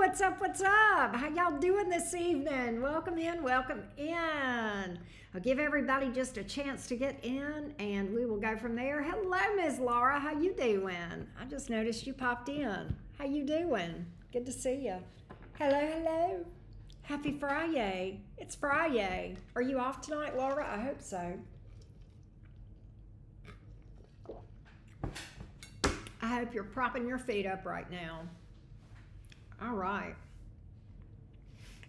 what's up? What's up? How y'all doing this evening? Welcome in, welcome in. I'll give everybody just a chance to get in and we will go from there. Hello, Ms. Laura. How you doing? I just noticed you popped in. How you doing? Good to see you. Hello, hello. Happy Friday. It's Friday. Are you off tonight, Laura? I hope so. I hope you're propping your feet up right now. All right.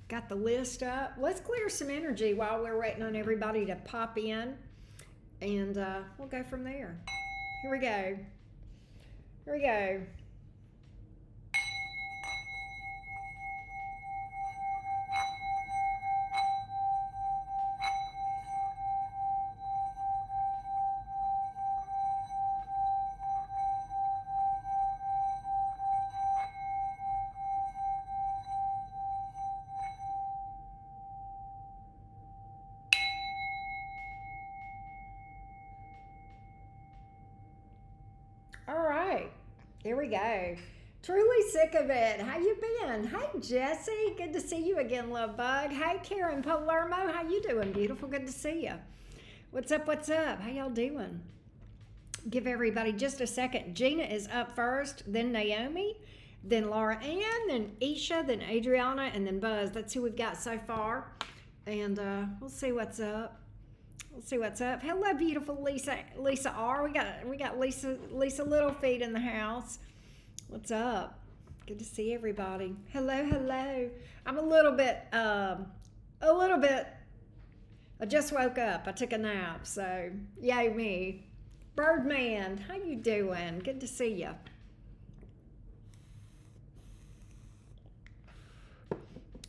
Got the list up. Let's clear some energy while we're waiting on everybody to pop in. And we'll go from there. Here we go. Here we go. All right, here we go. Truly sick of it. How you been? Hey, Jesse. Good to see you again, love bug. Hey, Karen Palermo. How you doing? Beautiful. Good to see you. What's up? What's up? How y'all doing? Give everybody just a second. Gina is up first, then Naomi, then Laura Ann, then Isha, then Adriana, and then Buzz. That's who we've got so far. And we'll see what's up. We'll see what's up. Hello, beautiful Lisa R. We got Lisa Littlefeet in the house. What's up? Good to see everybody. Hello, hello. I'm a little bit. I just woke up. I took a nap, so yay me. Birdman, how you doing? Good to see you.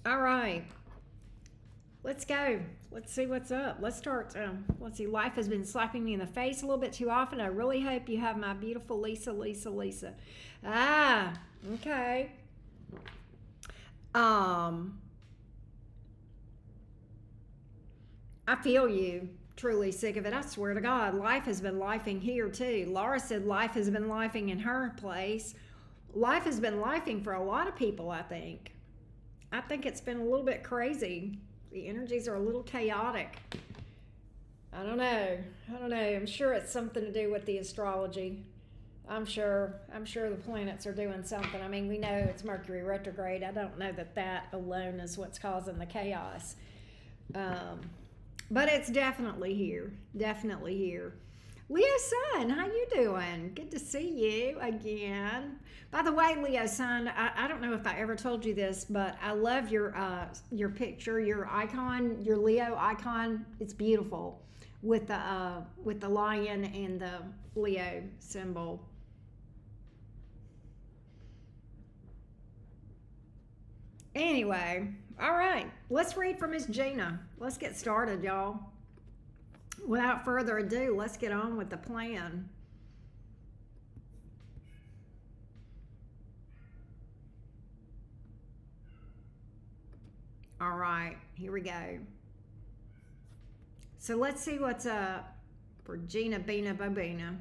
All right. Let's go. Let's see what's up. Let's start. Let's see. Life has been slapping me in the face a little bit too often. I really hope you have my beautiful Lisa. Ah, okay. I feel you. Truly sick of it. I swear to God, life has been lifing here too. Laura said life has been lifing in her place. Life has been lifing for a lot of people, I think. I think it's been a little bit crazy. The energies are a little chaotic. I don't know. I'm sure it's something to do with the astrology. I'm sure the planets are doing something. I mean, we know it's Mercury retrograde. I don't know that alone is what's causing the chaos. But it's definitely here. Definitely here. Leo Sun, how you doing? Good to see you again. By the way, Leo Sun, I don't know if I ever told you this, but I love your picture, your icon, your Leo icon. It's beautiful with the lion and the Leo symbol. Anyway, all right, let's read from Miss Gina. Let's get started, y'all. Without further ado, let's get on with the plan. All right, here we go. So let's see what's up for Gina Bina Bobina.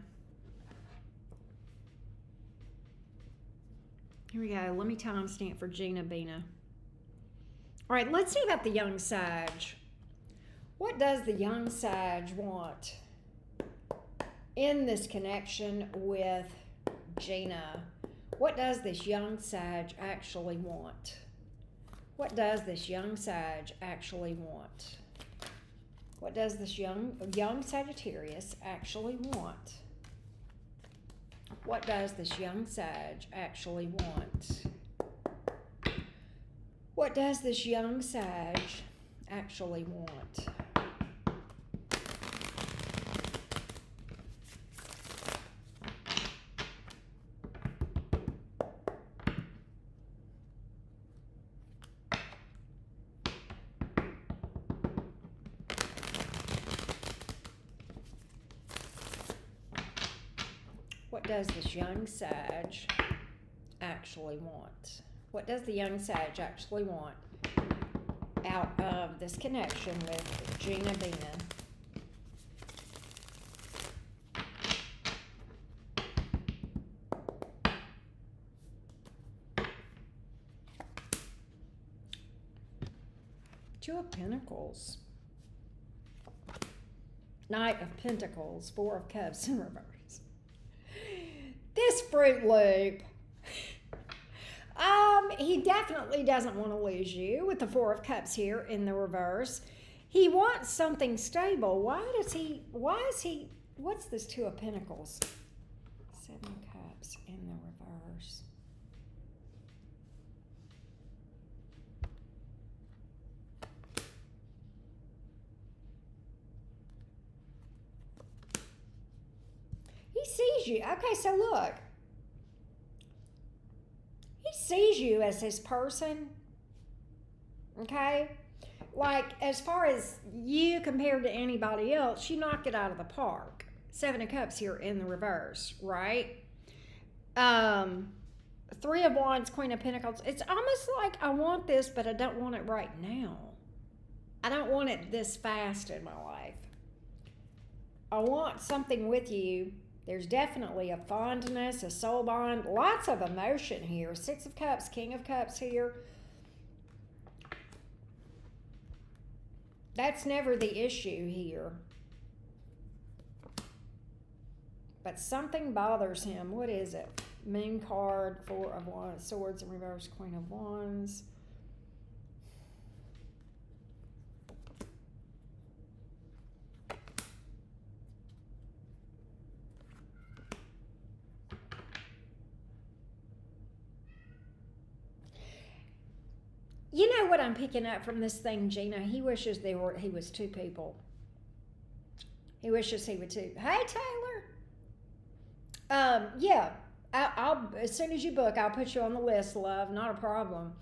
Here we go. Let me timestamp for Gina Bina. All right, let's see about the young Sag. What does the young Sag want in this connection with Gina? What does this young Sag actually want? What does this young Sag actually want? What does this young Sagittarius actually want? What does this young Sag actually want? What does this young Sag actually want? What does this young Sag actually want? What does the young Sag actually want out of this connection with Gina Bina? Two of Pentacles. Knight of Pentacles. Four of Cups in reverse. This Fruit Loop. He definitely doesn't want to lose you with the Four of Cups here in the reverse. He wants something stable. What's this Two of Pentacles? Seven of Cups in the reverse. He sees you. Okay, so look. He sees you as his person. Okay? Like, as far as you compared to anybody else, you knocked it out of the park. Seven of Cups here in the reverse, right? Three of Wands, Queen of Pentacles. It's almost like I want this, but I don't want it right now. I don't want it this fast in my life. I want something with you. There's definitely a fondness, a soul bond, lots of emotion here. Six of Cups, King of Cups here. That's never the issue here. But something bothers him. What is it? Moon card, Four of Wands, Swords in reverse, Queen of Wands. You know what I'm picking up from this thing, Gina? He wishes he was two people. He wishes he were two. Hey, Taylor. Yeah. I'll as soon as you book, I'll put you on the list, love. Not a problem.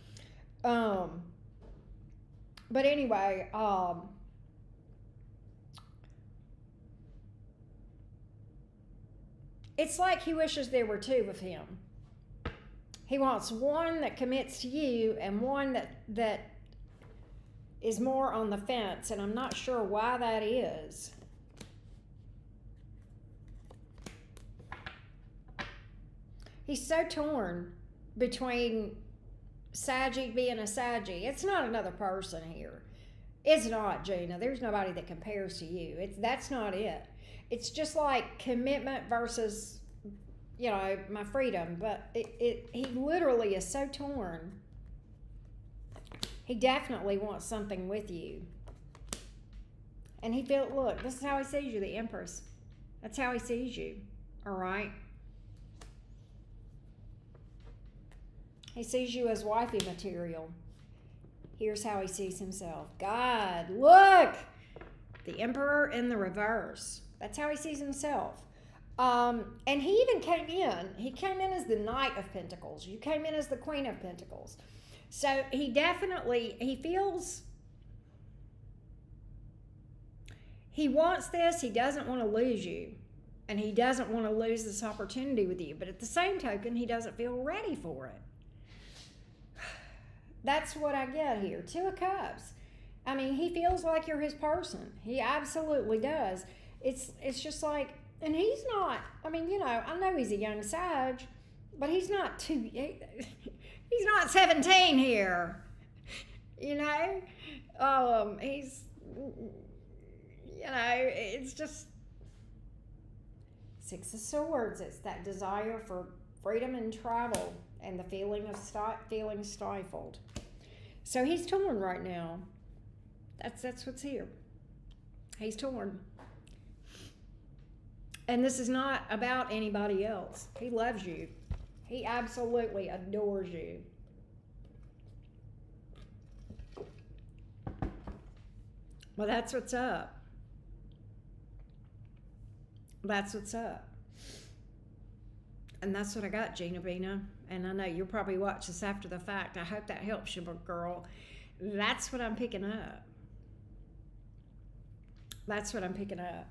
But anyway, it's like he wishes there were two of him. He wants one that commits to you and one that is more on the fence, and I'm not sure why that is. He's so torn between Saggy being a Saggy. It's not another person here. It's not, Gina. There's nobody that compares to you. That's not it. It's just like commitment versus, you know, my freedom. But he literally is so torn. He definitely wants something with you. And he feels, look, this is how he sees you, the Empress. That's how he sees you. All right? He sees you as wifey material. Here's how he sees himself. God, look! The Emperor in the reverse. That's how he sees himself. And he even came in. He came in as the Knight of Pentacles. You came in as the Queen of Pentacles. So he definitely, he feels, he wants this. He doesn't want to lose you. And he doesn't want to lose this opportunity with you. But at the same token, he doesn't feel ready for it. That's what I get here. Two of Cups. I mean, he feels like you're his person. He absolutely does. It's just like, and he's not, I mean, you know, I know he's a young Sag, but he's not he's not 17 here. You know? He's, you know, it's just Six of Swords. It's that desire for freedom and travel and the feeling of feeling stifled. So he's torn right now. That's what's here. He's torn. And this is not about anybody else. He loves you. He absolutely adores you. Well, that's what's up. That's what's up. And that's what I got, Gina Bina. And I know you'll probably watch this after the fact. I hope that helps you, girl. That's what I'm picking up. That's what I'm picking up.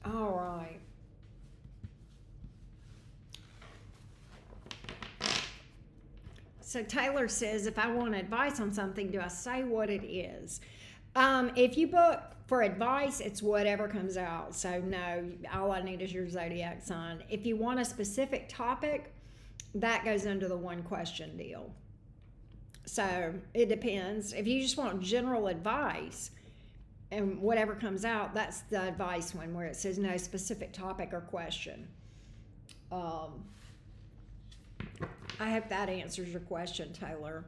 All right. So Taylor says, if I want advice on something, do I say what it is? If you book for advice, it's whatever comes out. So no, all I need is your zodiac sign. If you want a specific topic, that goes under the one question deal. So it depends. If you just want general advice and whatever comes out, that's the advice one where it says no specific topic or question. Um, I hope that answers your question, Taylor.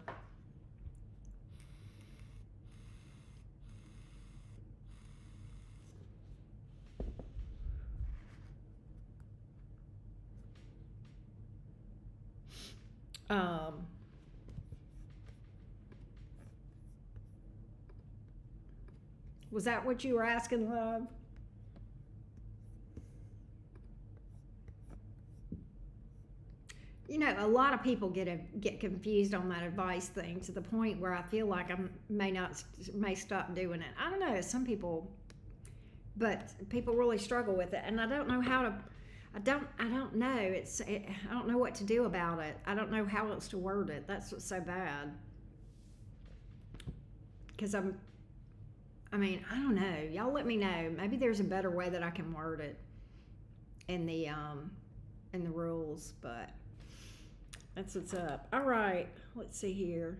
Um, was that what you were asking, love? You know, a lot of people get confused on that advice thing to the point where I feel like I may stop doing it. I don't know. Some people, but people really struggle with it, and I don't know how to. I don't know. I don't know what to do about it. I don't know how else to word it. That's what's so bad. Because I mean, I don't know. Y'all let me know. Maybe there's a better way that I can word it in the rules, but that's what's up. All right, let's see here.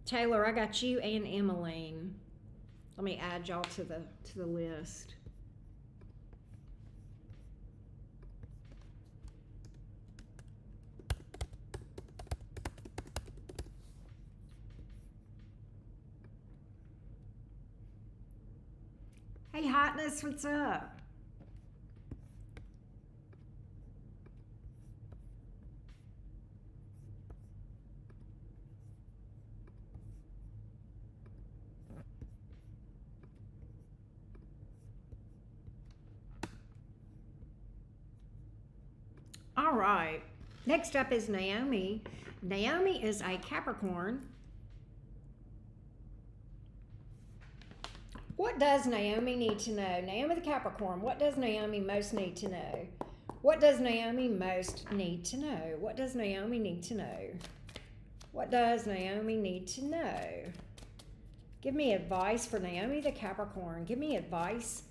Taylor, I got you and Emmeline. Let me add y'all to the list. Hey, Hotness, what's up? All right. Next up is Naomi. Naomi is a Capricorn. What does Naomi need to know? Naomi the Capricorn, what does Naomi most need to know? What does Naomi most need to know? What does Naomi need to know? What does Naomi need to know? Give me advice for Naomi the Capricorn. Give me advice,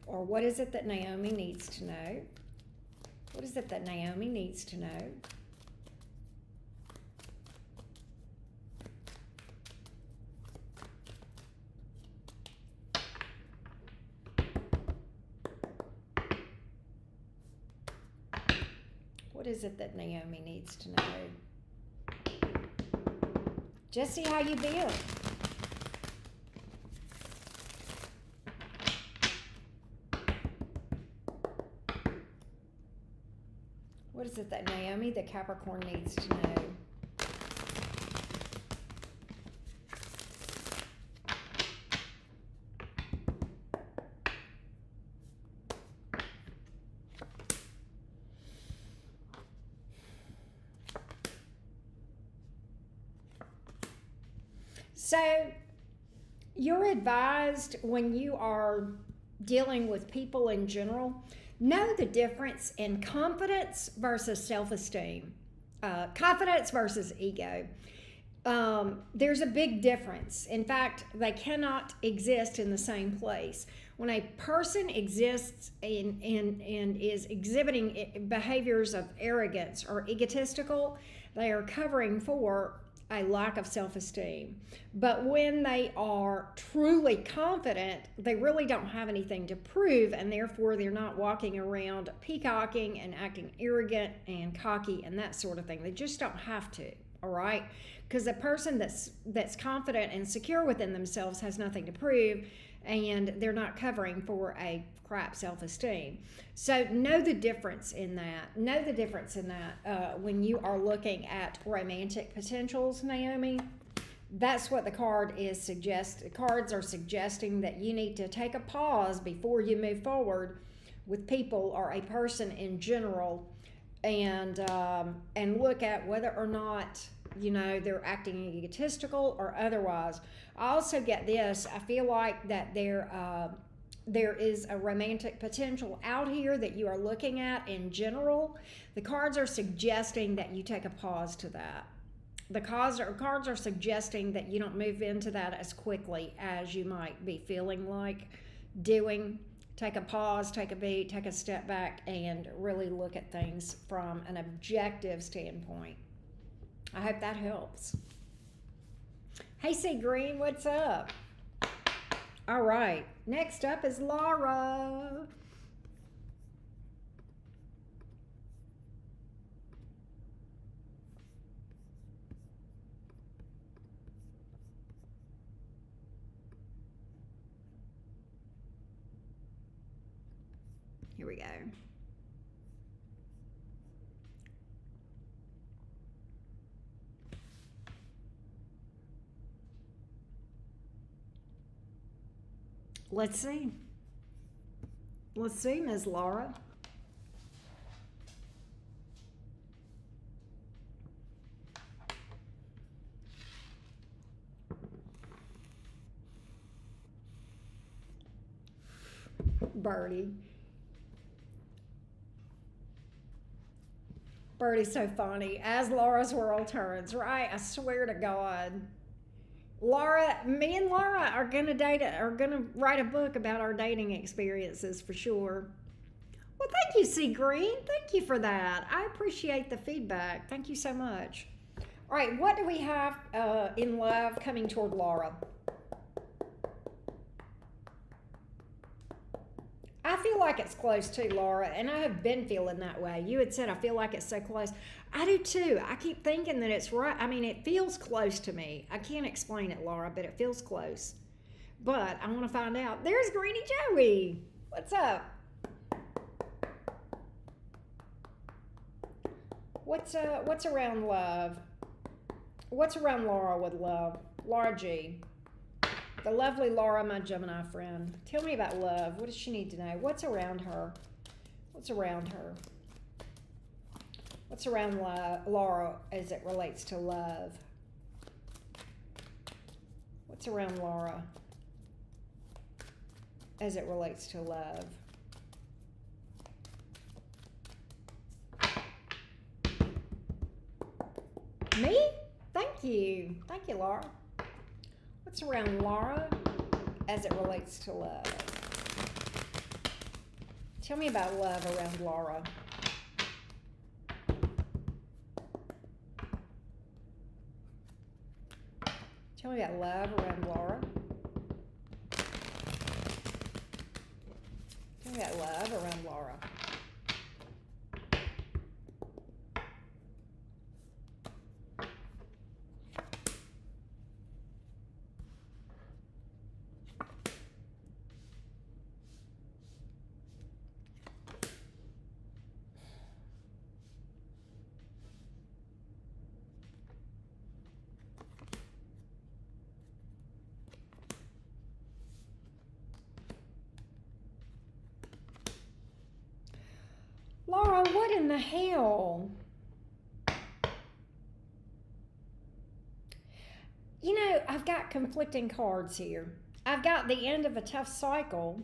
or what is it that Naomi needs to know? What is it that Naomi needs to know? What is it that Naomi needs to know? Jesse, how you been? What is it that Naomi the Capricorn needs to know? So, you're advised when you are dealing with people in general, know the difference in confidence versus self-esteem, confidence versus ego. There's a big difference. In fact, they cannot exist in the same place. When a person exists and is exhibiting behaviors of arrogance or egotistical, they are covering for a lack of self-esteem. But when they are truly confident, they really don't have anything to prove, and therefore they're not walking around peacocking and acting arrogant and cocky and that sort of thing. They just don't have to, all right? Because a person that's confident and secure within themselves has nothing to prove, and they're not covering for a crap self-esteem. So know the difference in that. Know the difference in that when you are looking at romantic potentials, Naomi. That's what the card is cards are suggesting, that you need to take a pause before you move forward with people or a person in general, and look at whether or not they're acting egotistical or otherwise. I also get this. I feel like that there is a romantic potential out here that you are looking at in general. The cards are suggesting that you take a pause to that. The cards are suggesting that you don't move into that as quickly as you might be feeling like doing. take a pause, take a beat, take a step back, and really look at things from an objective standpoint. I hope that helps. Hey, C Green, what's up? All right, next up is Laura. Here we go. Let's see. Let's see, Ms. Laura. Birdie. Birdie's so funny. As Laura's world turns, right? I swear to God. Laura, me and Laura are gonna write a book about our dating experiences for sure. Well, thank you, C Green. Thank you for that. I appreciate the feedback. Thank you so much. All right, what do we have in love coming toward Laura? I feel like it's close too, Laura, and I have been feeling that way. You had said I feel like it's so close. I do too. I keep thinking that it's right. I mean, it feels close to me. I can't explain it, Laura, but it feels close. But I want to find out. There's Greeny Joey. What's up? What's around love? What's around Laura with love? Laura G. The lovely Laura, my Gemini friend. Tell me about love. What does she need to know? What's around her? What's around her? What's around Laura as it relates to love? What's around Laura as it relates to love? Me? Thank you. Thank you, Laura. What's around Laura as it relates to love? Tell me about love around Laura. Tell me about love around Laura. Tell me about love around Laura. Laura, what in the hell? You know, I've got conflicting cards here. I've got the end of a tough cycle,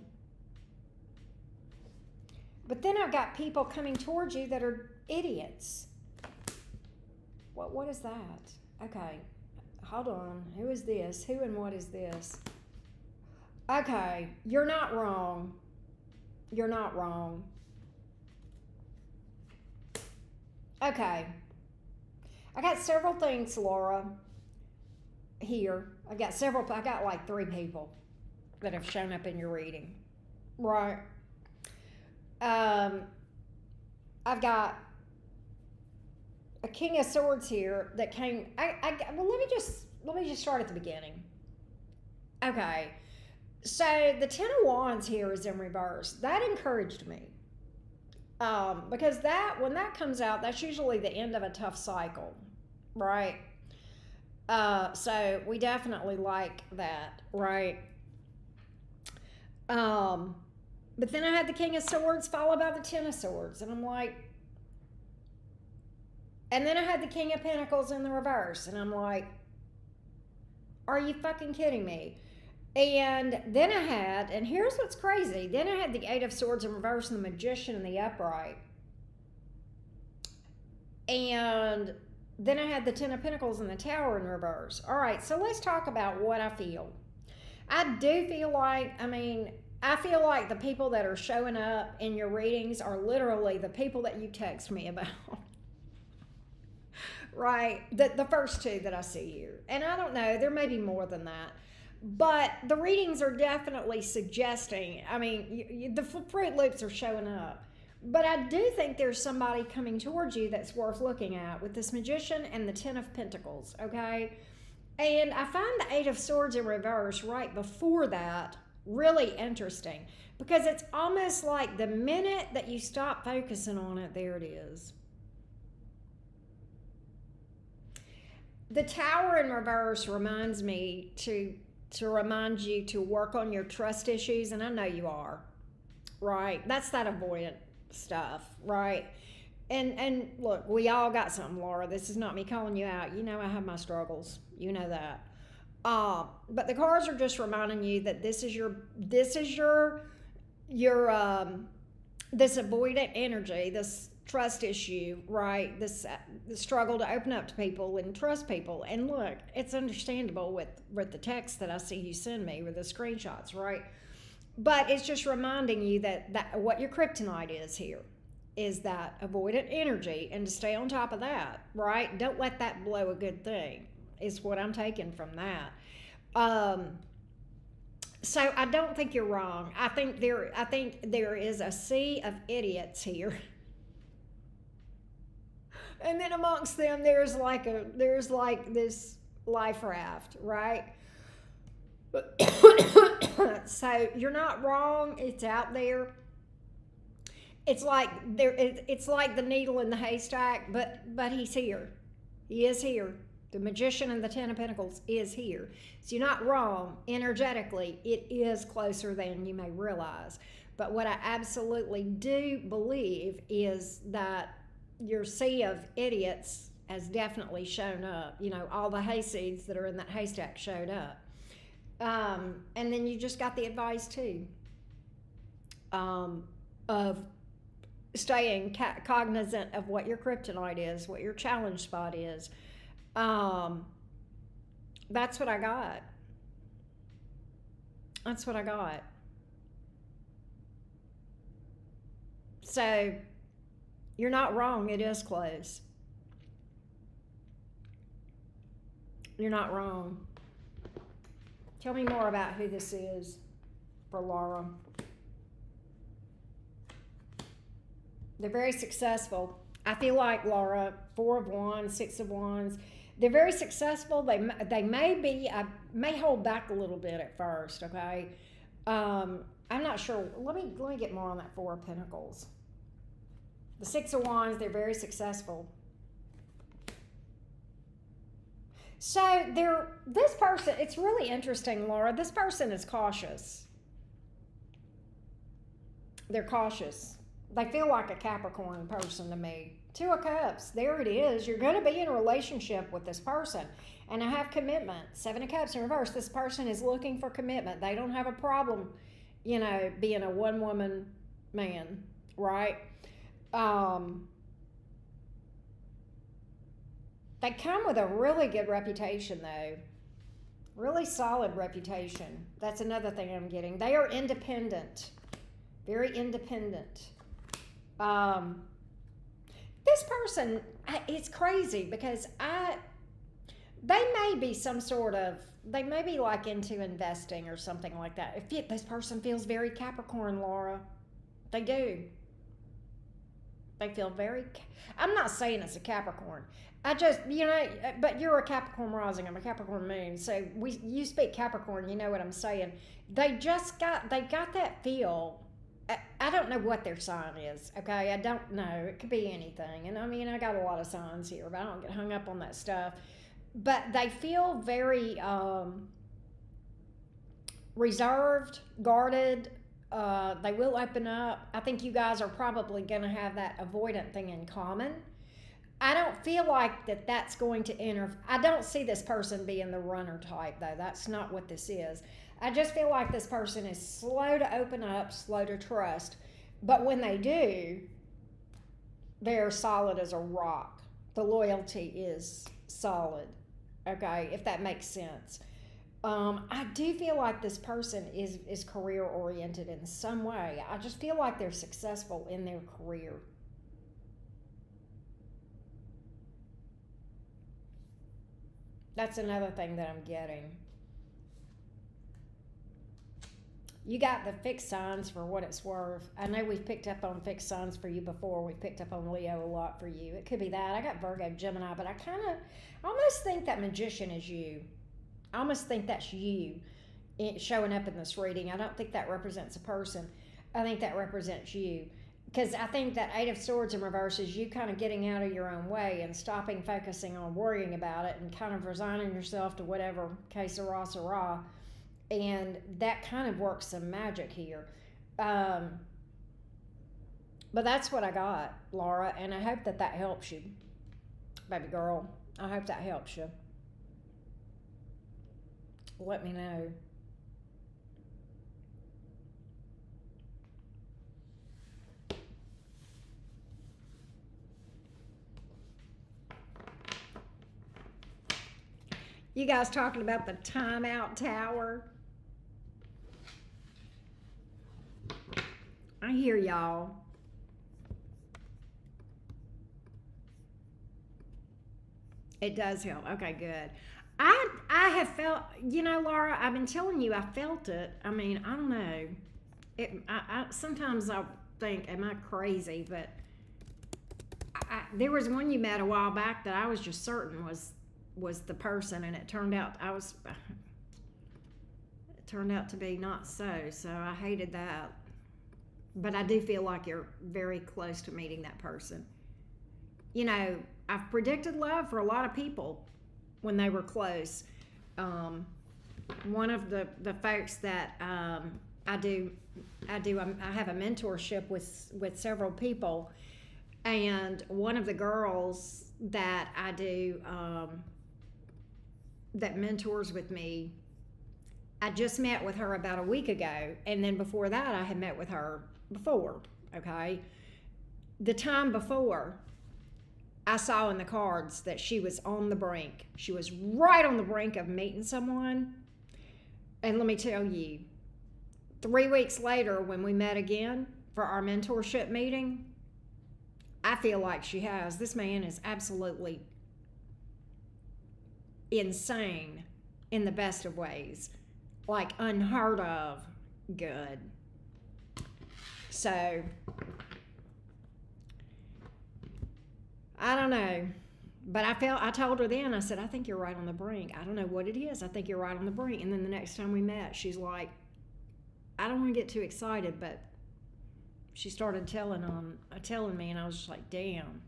but then I've got people coming towards you that are idiots. What is that? Okay, hold on. Who is this? Who and what is this? Okay, you're not wrong. You're not wrong. Okay. I got several things, Laura, here. I got like 3 people that have shown up in your reading. Right. I've got a King of Swords here that came. Well, let me just start at the beginning. Okay. So the Ten of Wands here is in reverse. That encouraged me. Because when that comes out, that's usually the end of a tough cycle, right? So we definitely like that, right? But then I had the King of Swords followed by the Ten of Swords, and I'm like, and then I had the King of Pentacles in the reverse, and I'm like, are you fucking kidding me? And then I had, and here's what's crazy, then I had the Eight of Swords in reverse and the Magician in the upright. And then I had the Ten of Pentacles and the Tower in reverse. All right, so let's talk about what I feel. I do feel like, I mean, I feel like the people that are showing up in your readings are literally the people that you text me about. Right? The first two that I see here. And I don't know, there may be more than that. But the readings are definitely suggesting, I mean, the Fruit Loops are showing up. But I do think there's somebody coming towards you that's worth looking at with this Magician and the Ten of Pentacles, okay? And I find the Eight of Swords in reverse right before that really interesting because it's almost like the minute that you stop focusing on it, there it is. The Tower in reverse reminds me to remind you to work on your trust issues, and I know you are, right? That's that avoidant stuff, right? And look, we all got something, Laura. This is not me calling you out. You know I have my struggles. You know that. But the cards are just reminding you that this is your this avoidant energy, this trust issue, right? This the struggle to open up to people and trust people. And look, it's understandable with the text that I see you send me with the screenshots, right? But it's just reminding you that what your kryptonite is here is that avoidant energy, and to stay on top of that, right? Don't let that blow a good thing, is what I'm taking from that. So I don't think you're wrong. I think there is a sea of idiots here. And then amongst them there's like this life raft, right? So you're not wrong. It's out there. It's like it's like the needle in the haystack, but he's here. He is here. The Magician and the Ten of Pentacles is here. So you're not wrong. Energetically, it is closer than you may realize. But what I absolutely do believe is that your sea of idiots has definitely shown up. You know, all the hayseeds that are in that haystack showed up. And then you just got the advice too of staying cognizant of what your kryptonite is, what your challenge spot is. That's what I got. That's what I got. So you're not wrong. It is close. You're not wrong. Tell me more about who this is for Laura. They're very successful. I feel like Laura, 4 of Wands, 6 of Wands, they're very successful. They may be, I may hold back a little bit at first, okay? I'm not sure. Let me get more on that 4 of Pentacles. The 6 of Wands, they're very successful. So this person, it's really interesting, Laura. This person is cautious. They're cautious. They feel like a Capricorn person to me. 2 of Cups, there it is. You're going to be in a relationship with this person. And I have commitment. 7 of Cups in reverse. This person is looking for commitment. They don't have a problem, you know, being a one-woman man, right? They come with a really good reputation, though. Really solid reputation. That's another thing I'm getting. They are independent. Very independent. This person, it's crazy because they may be some sort of, they may be like into investing or something like that. This person feels very Capricorn, Laura. They do. They feel very, I'm not saying it's a Capricorn. I just, you know, but you're a Capricorn rising, I'm a Capricorn moon, so you speak Capricorn, you know what I'm saying. They got that feel. I don't know what their sign is, okay? I don't know. It could be anything. And I mean, I got a lot of signs here, but I don't get hung up on that stuff. But they feel very reserved, guarded. They will open up. I think you guys are probably going to have that avoidant thing in common. I don't feel like that's going to enter. I don't see this person being the runner type, though. That's not what this is. I just feel like this person is slow to open up, slow to trust. But when they do, they're solid as a rock. The loyalty is solid, okay, if that makes sense. I do feel like this person is career oriented in some way. I just feel like they're successful in their career. That's another thing that I'm getting. You got the fixed signs for what it's worth. I know we've picked up on fixed signs for you before. We've picked up on Leo a lot for you. It could be that. I got Virgo, Gemini, but I almost think that Magician is you. I almost think that's you showing up in this reading. I don't think that represents a person. I think that represents you. Because I think that Eight of Swords in reverse is you kind of getting out of your own way and stopping focusing on worrying about it and kind of resigning yourself to whatever que sera. And that kind of works some magic here. But that's what I got, Laura, and I hope that that helps you, baby girl. I hope that helps you. Let me know. You guys talking about the timeout tower? I hear y'all. It does help. Okay, good. I have felt, Laura, I've been telling you I felt it. I mean, I don't know. I sometimes I think, am I crazy? But there was one you met a while back that I was just certain was the person, and it turned out to be not so. So I hated that. But I do feel like you're very close to meeting that person. I've predicted love for a lot of people when they were close. One of the folks that I have a mentorship with several people, and one of the girls that I do that mentors with me, I just met with her about a week ago, and then before that I had met with her before. Okay, the time before, I saw in the cards that she was on the brink. She was right on the brink of meeting someone. And let me tell you, 3 weeks later, when we met again for our mentorship meeting, I feel like she has. This man is absolutely insane in the best of ways. Like unheard of good. So I don't know, but I told her then, I said, I think you're right on the brink. I don't know what it is. I think you're right on the brink. And then the next time we met, she's like, I don't want to get too excited, but she started telling me, and I was just like, damn.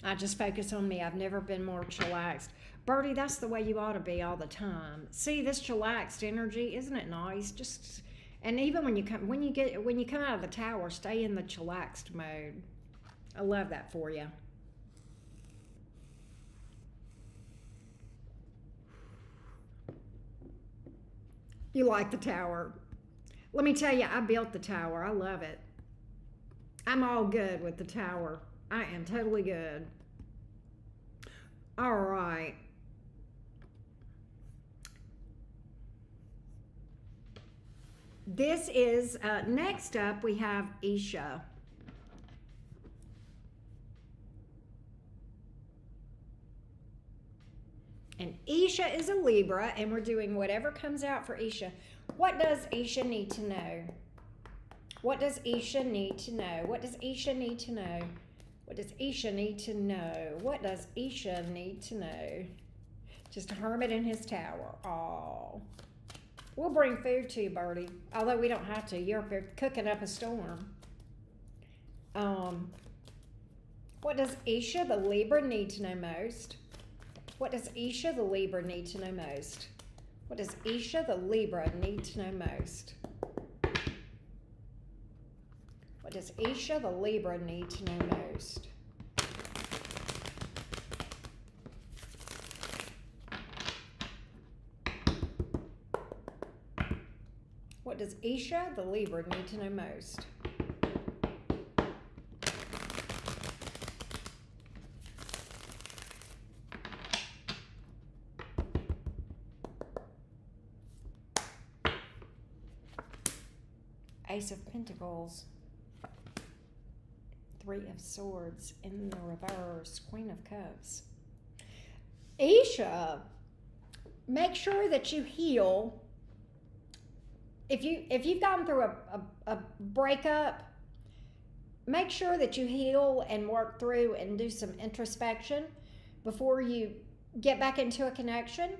I just focus on me. I've never been more chillaxed. Birdie, that's the way you ought to be all the time. See, this chillaxed energy, isn't it nice? And even when you come out of the tower, stay in the chillaxed mode. I love that for you. You like the tower. Let me tell you, I built the tower. I love it. I'm all good with the tower. I am totally good. All right. This is, next up we have Isha. And Isha is a Libra, and we're doing whatever comes out for Isha. What does Isha need to know? What does Isha need to know? What does Isha need to know? What does Isha need to know? What does Isha need to know? Just a hermit in his tower. Oh. We'll bring food to you, Birdie. Although we don't have to. You're up there cooking up a storm. What does Isha, the Libra, need to know most? What does Isha, the Libra, need to know most? What does Isha, the Libra, need to know most? What does Isha, the Libra, need to know most? What does Isha, the Libra, need to know most? Ace of Pentacles, Three of Swords in the reverse, Queen of Cups. Isha, make sure that you heal. If you've gone through a breakup, make sure that you heal and work through and do some introspection before you get back into a connection.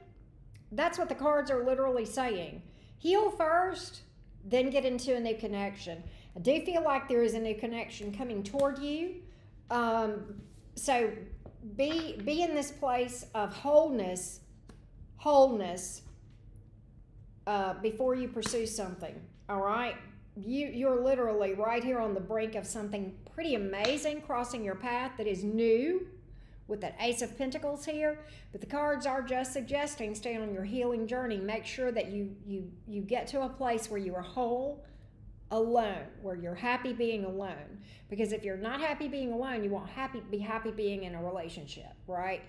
That's what the cards are literally saying. Heal first, then get into a new connection. I do feel like there is a new connection coming toward you. So be in this place of wholeness before you pursue something. All right, you're literally right here on the brink of something pretty amazing crossing your path that is new, with that Ace of Pentacles here. But the cards are just suggesting stay on your healing journey. Make sure that you get to a place where you are whole, alone, where you're happy being alone. Because if you're not happy being alone, you won't be happy being in a relationship, right?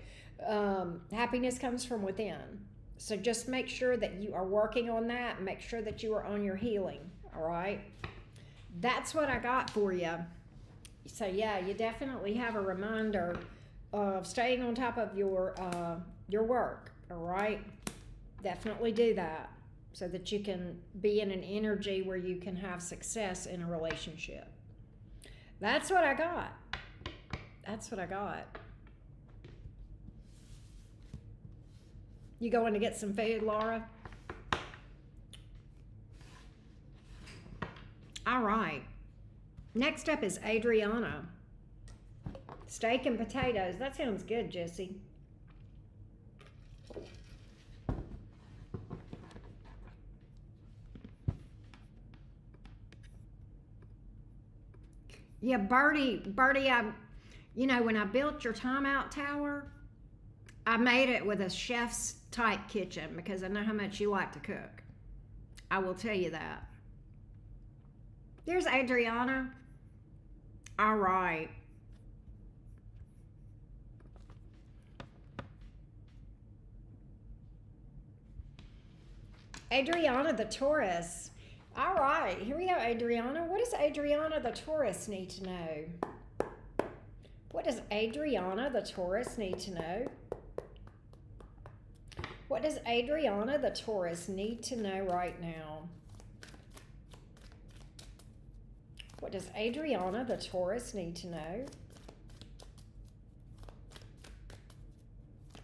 Happiness comes from within. So just make sure that you are working on that. Make sure that you are on your healing, all right? That's what I got for you. So yeah, you definitely have a reminder of staying on top of your work, all right? Definitely do that so that you can be in an energy where you can have success in a relationship. That's what I got. That's what I got. You going to get some food, Laura? All right. Next up is Adriana. Steak and potatoes. That sounds good, Jesse. Yeah, Birdie, when I built your timeout tower, I made it with a chef's type kitchen because I know how much you like to cook. I will tell you that. There's Adriana. All right. Adriana the Taurus. All right, here we go, Adriana. What does Adriana the Taurus need to know? What does Adriana the Taurus need to know? What does Adriana the Taurus need to know right now? What does Adriana the Taurus need to know?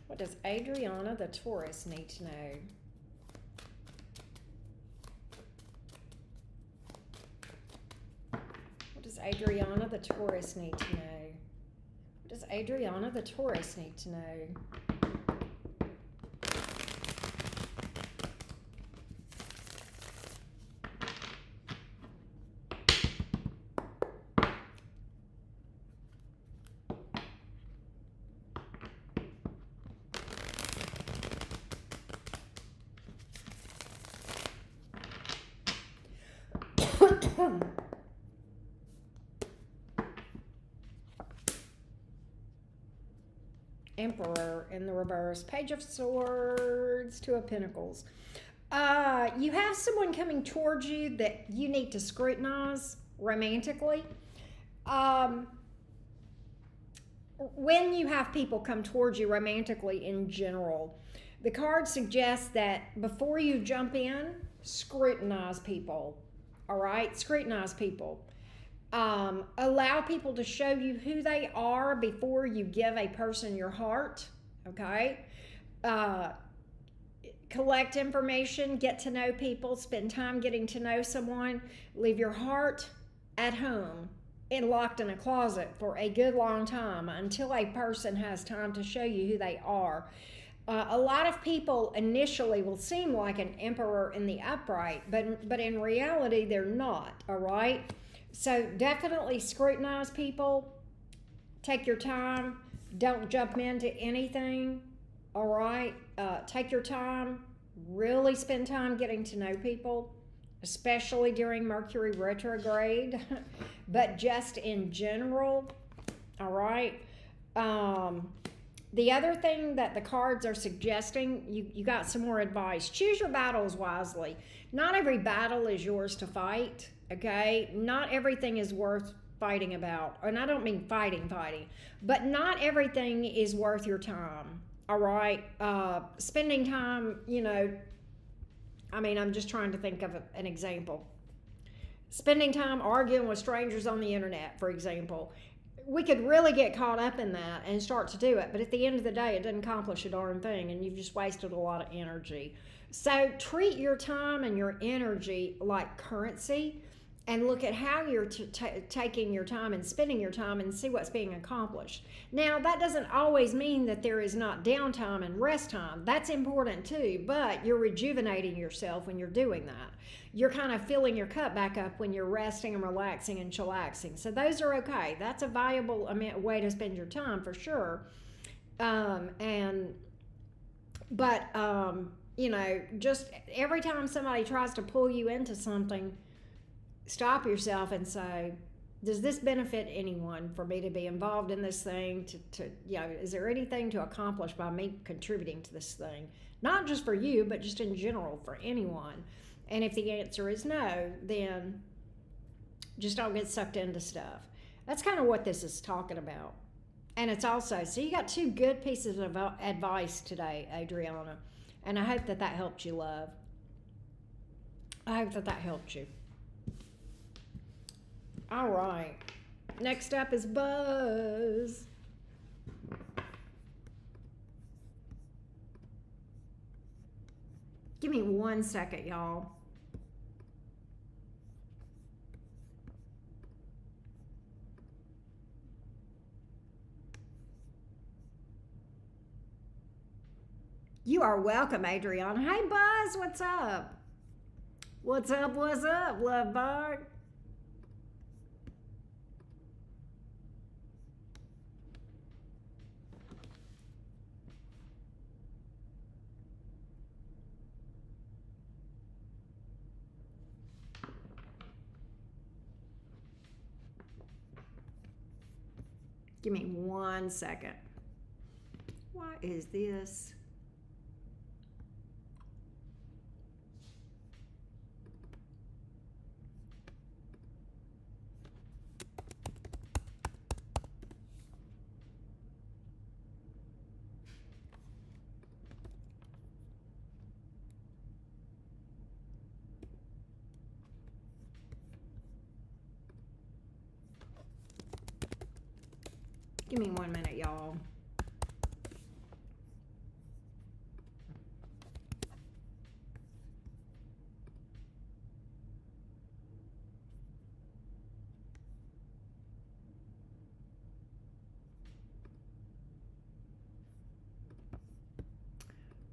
What does Adriana the Taurus need to know? What does Adriana the Taurus need to know? What does Adriana the Taurus need to know? Emperor in the reverse, Page of Swords, Two of Pentacles. You have someone coming towards you that you need to scrutinize romantically. When you have people come towards you romantically in general, the card suggests that before you jump in, scrutinize people. All right, scrutinize people. Allow people to show you who they are before you give a person your heart, okay? Collect information, get to know people, spend time getting to know someone. Leave your heart at home and locked in a closet for a good long time until a person has time to show you who they are. A lot of people initially will seem like an emperor in the upright, but in reality, they're not, all right? So definitely scrutinize people. Take your time. Don't jump into anything, all right? Take your time. Really spend time getting to know people, especially during Mercury retrograde, but just in general, all right? The other thing that the cards are suggesting, you got some more advice. Choose your battles wisely. Not every battle is yours to fight, Okay? Not everything is worth fighting about. And I don't mean fighting, but not everything is worth your time. All right? Spending time, I'm just trying to think of an example. Spending time arguing with strangers on the internet, for example. We could really get caught up in that and start to do it, but at the end of the day, it doesn't accomplish a darn thing, and you've just wasted a lot of energy. So treat your time and your energy like currency, and look at how you're taking your time and spending your time and see what's being accomplished. Now, that doesn't always mean that there is not downtime and rest time. That's important too, but you're rejuvenating yourself when you're doing that. You're kind of filling your cup back up when you're resting and relaxing and chillaxing. So those are okay. That's a valuable way to spend your time for sure. Just every time somebody tries to pull you into something, stop yourself and say, does this benefit anyone for me to be involved in this thing? Is there anything to accomplish by me contributing to this thing? Not just for you, but just in general for anyone. And if the answer is no, then just don't get sucked into stuff. That's kind of what this is talking about. And it's also, so you got two good pieces of advice today, Adriana. And I hope that helped you, love. I hope that helped you. All right. Next up is Buzz. Give me 1 second, y'all. You are welcome, Adriana. Hey, Buzz, what's up? What's up, love bug? Give me 1 second. What is this? Give me 1 minute, y'all.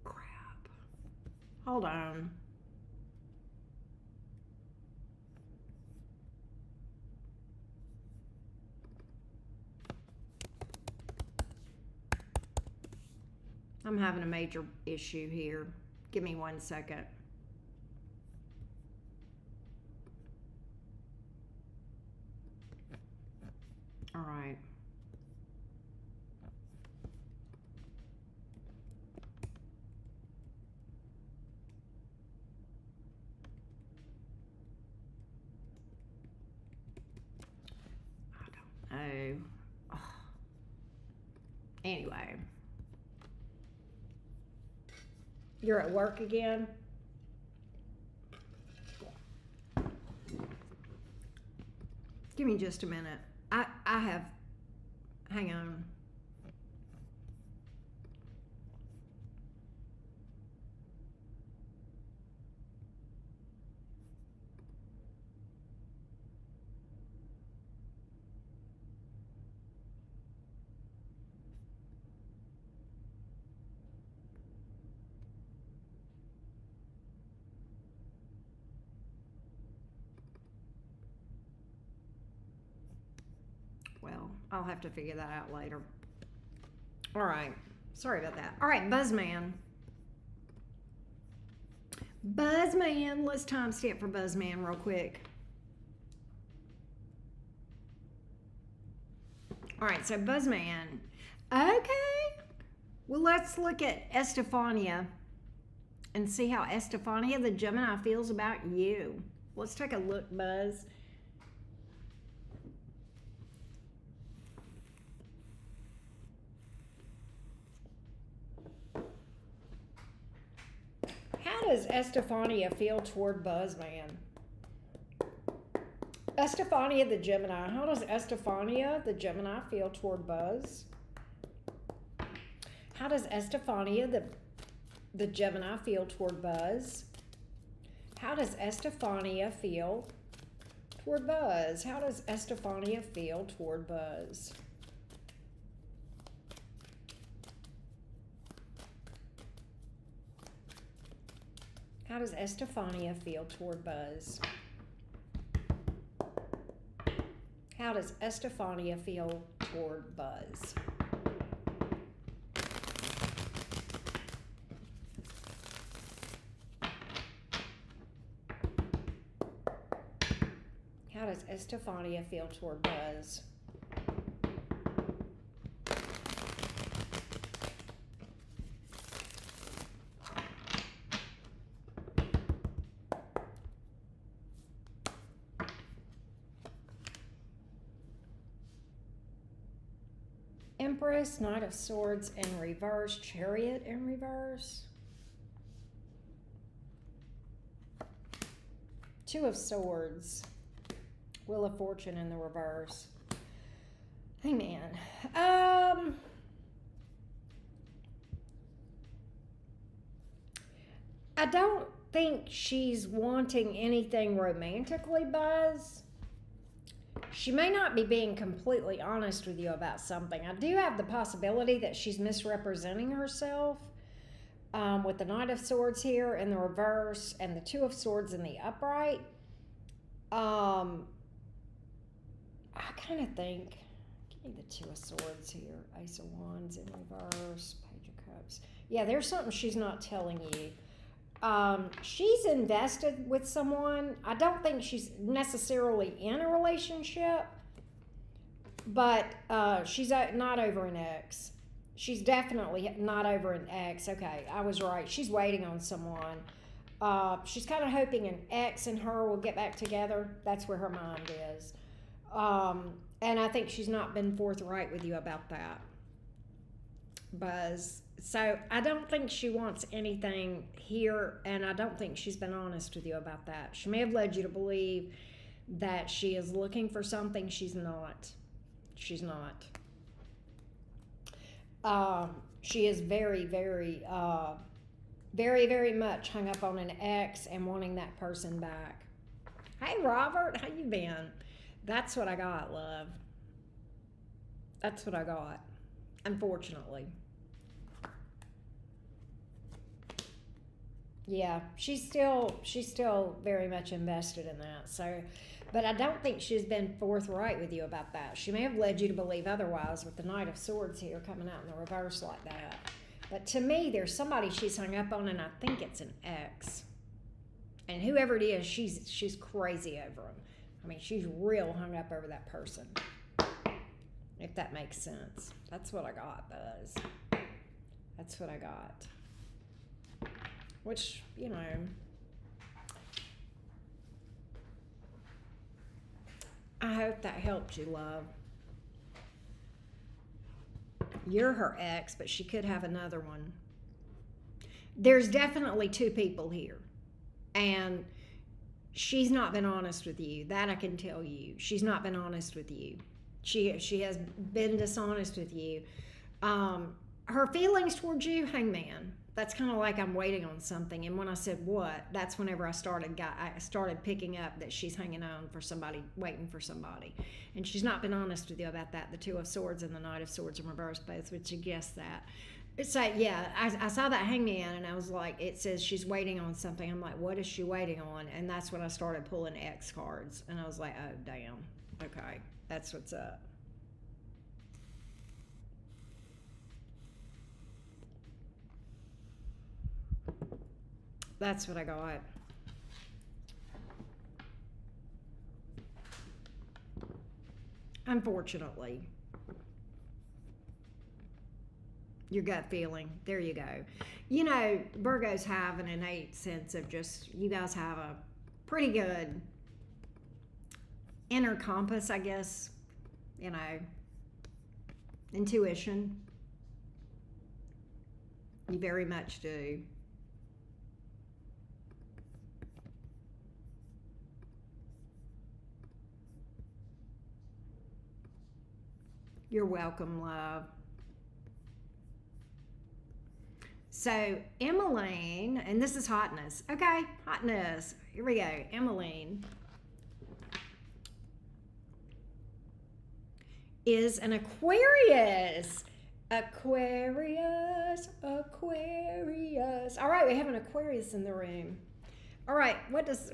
Crap. Hold on. I'm having a major issue here. Give me 1 second. All right. I don't know. Oh. Anyway. You're at work again? Give me just a minute. I have, hang on. Well, I'll have to figure that out later. All right. Sorry about that. All right, Buzzman. Buzzman. Let's timestamp for Buzzman real quick. All right, so Buzzman. Okay. Well, let's look at Estefania and see how Estefania, the Gemini, feels about you. Let's take a look, Buzz. How does Estefania feel toward Buzzman? Estefania the Gemini. How does Estefania the Gemini feel toward Buzz? How does Estefania the Gemini feel toward Buzz? How does Estefania feel toward Buzz? How does Estefania feel toward Buzz? How does Estefania feel toward Buzz? How does Estefania feel toward Buzz? How does Estefania feel toward Buzz? Empress, Knight of Swords in reverse, Chariot in reverse. Two of Swords, Wheel of Fortune in the reverse. Amen. I don't think she's wanting anything romantically, Buzz. She may not be being completely honest with you about something. I do have the possibility that she's misrepresenting herself with the Knight of Swords here in the reverse and the Two of Swords in the upright. I kind of think, give me the Two of Swords here, Ace of Wands in reverse, Page of Cups. Yeah, there's something she's not telling you. She's invested with someone. I don't think she's necessarily in a relationship, but she's not over an ex. She's definitely not over an ex. Okay, I was right. She's waiting on someone. She's kind of hoping an ex and her will get back together. That's where her mind is. And I think she's not been forthright with you about that, Buzz. So I don't think she wants anything here, and I don't think she's been honest with you about that. She may have led you to believe that she is looking for something. She's not. She's not. She is very, very, very, very much hung up on an ex and wanting that person back. Hey, Robert, how you been? That's what I got, love. That's what I got, unfortunately. Yeah, she's still very much invested in that. So, but I don't think she's been forthright with you about that. She may have led you to believe otherwise with the Knight of Swords here coming out in the reverse like that. But to me, there's somebody she's hung up on, and I think it's an ex. And whoever it is, she's crazy over him. I mean, she's real hung up over that person. If that makes sense. That's what I got, Buzz. That's what I got. Which, you know, I hope that helped you, love. You're her ex, but she could have another one. There's definitely two people here. And she's not been honest with you. That I can tell you. She's not been honest with you. She has been dishonest with you. Her feelings towards you, Hangman. That's kind of like I'm waiting on something. And when I said what, that's whenever I started picking up that she's hanging on for somebody, waiting for somebody. And she's not been honest with you about that. The Two of Swords and the Knight of Swords in reverse both would suggest that. It's like, yeah, I saw that Hangman and I was like, it says she's waiting on something. I'm like, what is she waiting on? And that's when I started pulling X cards. And I was like, oh, damn. Okay, that's what's up. That's what I got. Unfortunately. Your gut feeling. There you go. You know, Virgos have an innate sense of just, you guys have a pretty good. Inner compass, I guess, you know, intuition. You very much do. You're welcome, love. So, Emmeline, and this is hotness. Okay, hotness. Here we go. Emmeline is an Aquarius. Aquarius, Aquarius. All right, we have an Aquarius in the room. All right, what does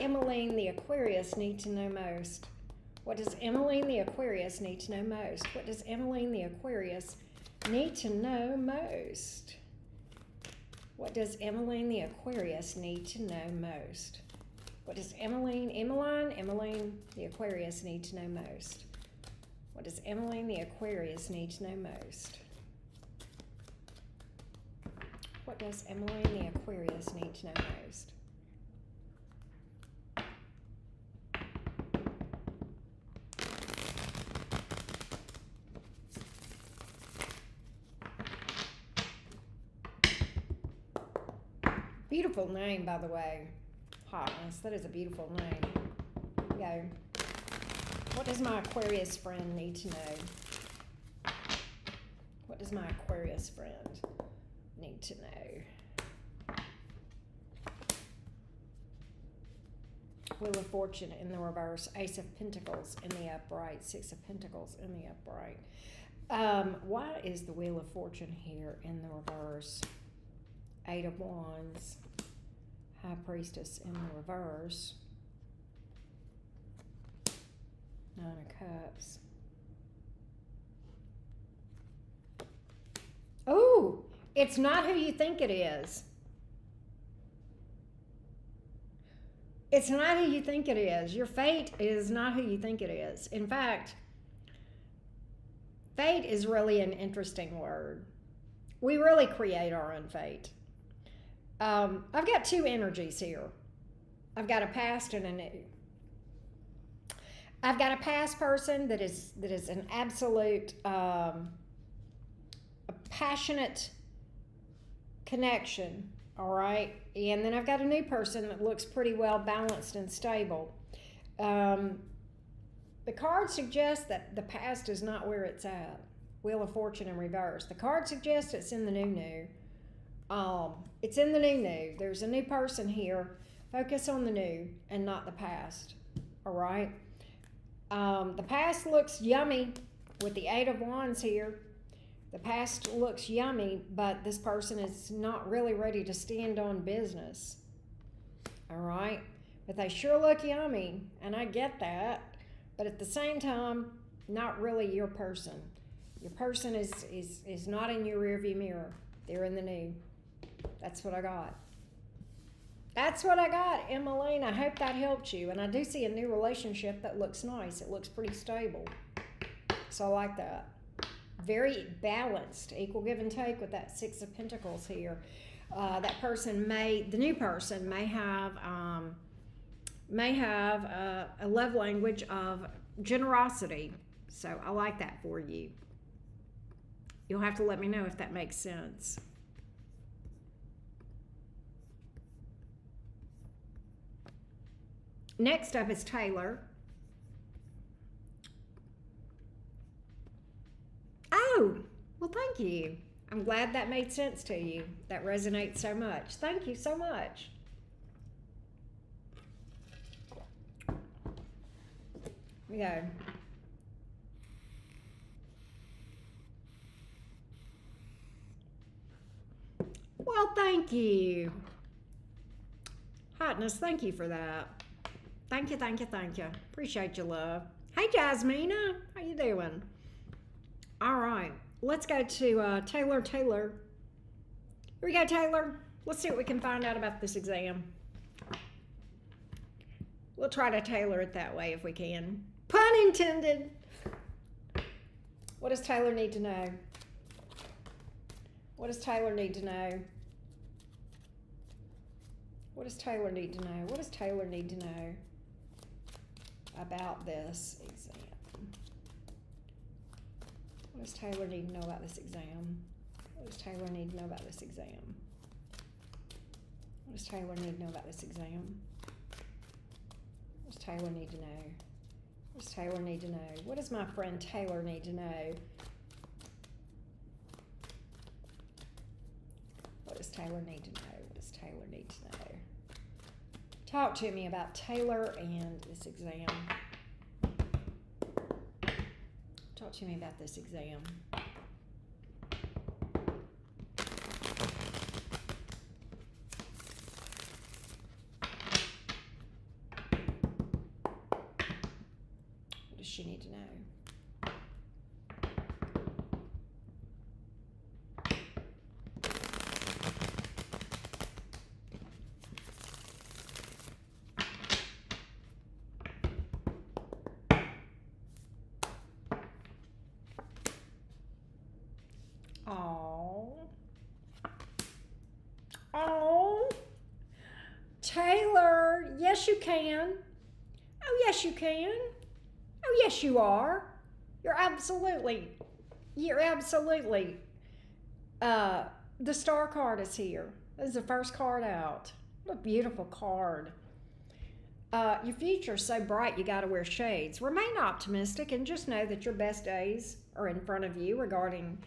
Emmeline the Aquarius need to know most? What does Emmeline the Aquarius need to know most? What does Emmeline the Aquarius need to know most? What does Emmeline the Aquarius need to know most? What does Emmeline the Aquarius need to know most? What does Emmeline the Aquarius need to know most? What does Emmeline the Aquarius need to know most? Beautiful name, by the way. Hotness. That is a beautiful name. Go. What does my Aquarius friend need to know? What does my Aquarius friend need to know? Wheel of Fortune in the reverse. Ace of Pentacles in the upright. Six of Pentacles in the upright. Why is the Wheel of Fortune here in the reverse? Eight of Wands. High Priestess in the reverse. Nine of Cups. Oh, it's not who you think it is. It's not who you think it is. Your fate is not who you think it is. In fact, fate is really an interesting word. We really create our own fate. I've got two energies here. I've got a past and a new. I've got a past person that is an absolute a passionate connection, all right? And then I've got a new person that looks pretty well balanced and stable. The card suggests that the past is not where it's at. Wheel of Fortune in reverse. The card suggests it's in the new. It's in the new. There's a new person here. Focus on the new and not the past, all right? The past looks yummy with the Eight of Wands here. The past looks yummy, but this person is not really ready to stand on business, all right? But they sure look yummy, and I get that. But at the same time, not really your person. Your person is not in your rearview mirror. They're in the new. That's what I got. That's what I got, Emmeline. I hope that helped you. And I do see a new relationship that looks nice. It looks pretty stable. So I like that. Very balanced, equal give and take with that Six of Pentacles here. That person the new person may have a love language of generosity. So I like that for you. You'll have to let me know if that makes sense. Next up is Taylor. Oh, well, thank you. I'm glad that made sense to you. That resonates so much. Thank you so much. Here we go. Well, thank you. Hotness, thank you for that. Thank you, thank you, thank you. Appreciate your love. Hey, Jasmina. How you doing? All right. Let's go to Taylor. Here we go, Taylor. Let's see what we can find out about this exam. We'll try to tailor it that way if we can. Pun intended. What does Taylor need to know? What does Taylor need to know? What does Taylor need to know? What does Taylor need to know about this exam? What does Taylor need to know about this exam? What does Taylor need to know about this exam? What does Taylor need to know about this exam? What does Taylor need to know? What does Taylor need to know? What does my friend Taylor need to know? What does Taylor need to know? What does Taylor need to know? Talk to me about Taylor and this exam. Talk to me about this exam. What does she need to know? Oh, Taylor, yes you can. Oh, yes you can. Oh, yes you are. You're absolutely, the star card is here. This is the first card out. What a beautiful card. Your future's so bright you gotta wear shades. Remain optimistic and just know that your best days are in front of you regarding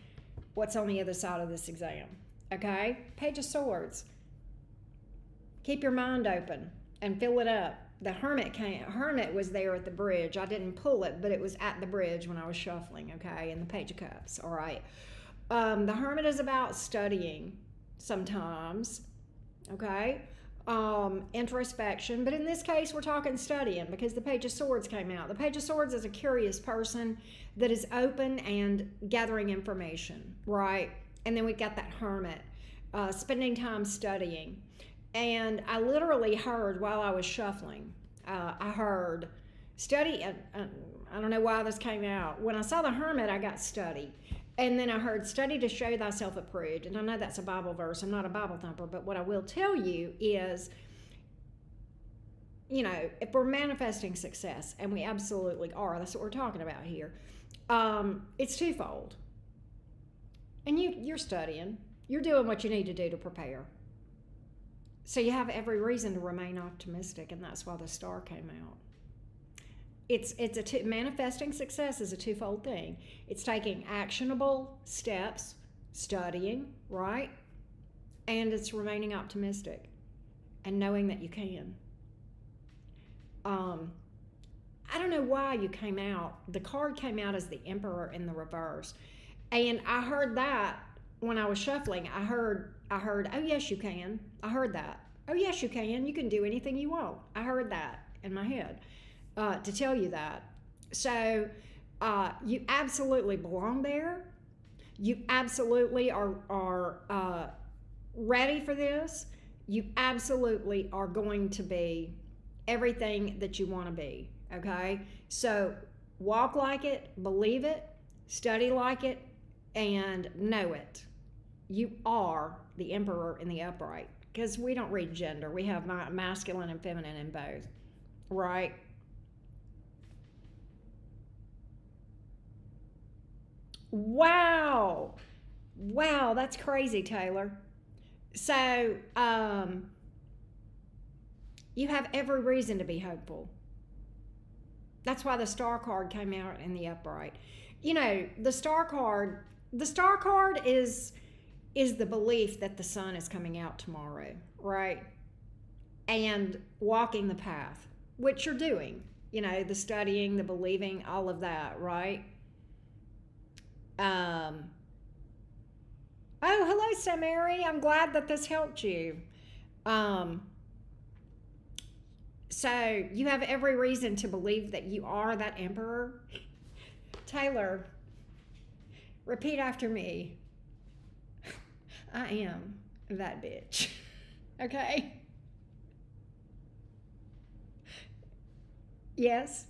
what's on the other side of this exam. Okay? Page of Swords. Keep your mind open and fill it up. The Hermit was there at the bridge. I didn't pull it, but it was at the bridge when I was shuffling, okay? And the Page of Cups, all right? The Hermit is about studying sometimes, okay? Introspection, but in this case, we're talking studying because the Page of Swords came out. The Page of Swords is a curious person that is open and gathering information, right? And then we've got that Hermit, spending time studying. And I literally heard while I was shuffling, I heard study. I don't know why this came out. When I saw the Hermit, I got study. And then I heard study to show thyself approved. And I know that's a Bible verse. I'm not a Bible thumper. But what I will tell you is, you know, if we're manifesting success, and we absolutely are, that's what we're talking about here, it's twofold. And you're studying. You're doing what you need to do to prepare. So you have every reason to remain optimistic, and that's why the star came out. Manifesting success is a twofold thing. It's taking actionable steps, studying, right? And it's remaining optimistic and knowing that you can. I don't know why you came out. The card came out as the Emperor in the reverse. And I heard that when I was shuffling. I heard, oh yes you can. I heard that. Oh yes you can. You can do anything you want. I heard that in my head to tell you that. So you absolutely belong there. You absolutely are ready for this. You absolutely are going to be everything that you want to be, okay? So walk like it, believe it, study like it, and know it. You are the Emperor in the upright, because we don't read gender. We have masculine and feminine in both, right? Wow. Wow, that's crazy, Taylor. So, you have every reason to be hopeful. That's why the star card came out in the upright. You know, the star card is the belief that the sun is coming out tomorrow, right? And walking the path, which you're doing. You know, the studying, the believing, all of that, right? Oh, hello, Samari. I'm glad that this helped you. So you have every reason to believe that you are that Emperor. Taylor, repeat after me. I am that bitch. Okay? Yes?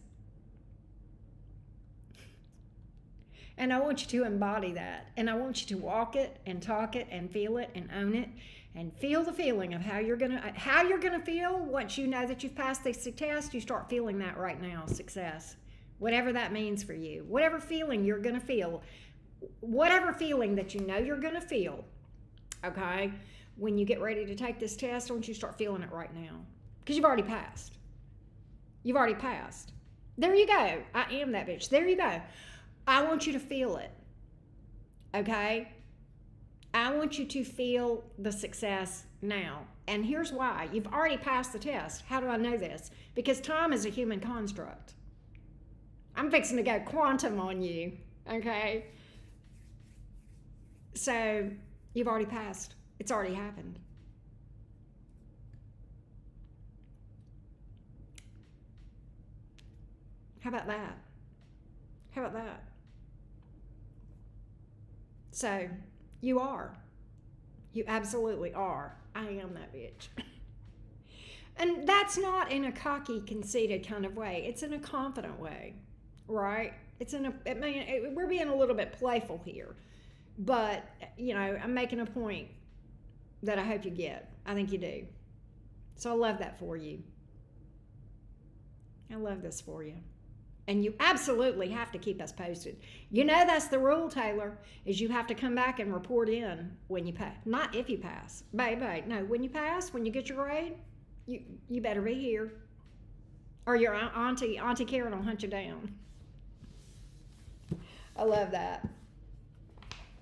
And I want you to embody that. And I want you to walk it and talk it and feel it and own it and feel the feeling of how you're gonna feel once you know that you've passed this test. You start feeling that right now, success, whatever that means for you, whatever feeling you're gonna feel, whatever feeling that you know you're gonna feel. Okay, when you get ready to take this test, I want you to start feeling it right now, because you've already passed. You've already passed. There you go. I am that bitch. There you go. I want you to feel it. Okay? I want you to feel the success now. And here's why. You've already passed the test. How do I know this? Because time is a human construct. I'm fixing to go quantum on you. Okay? So, you've already passed. It's already happened. How about that? How about that? So, you are. You absolutely are. I am that bitch. And that's not in a cocky, conceited kind of way. It's in a confident way, right? We're being a little bit playful here. But, I'm making a point that I hope you get. I think you do. So I love that for you. I love this for you. And you absolutely have to keep us posted. That's the rule, Taylor, is you have to come back and report in when you pass. Not if you pass. Babe. No, when you pass, when you get your grade, you better be here. Or your Auntie Karen will hunt you down. I love that.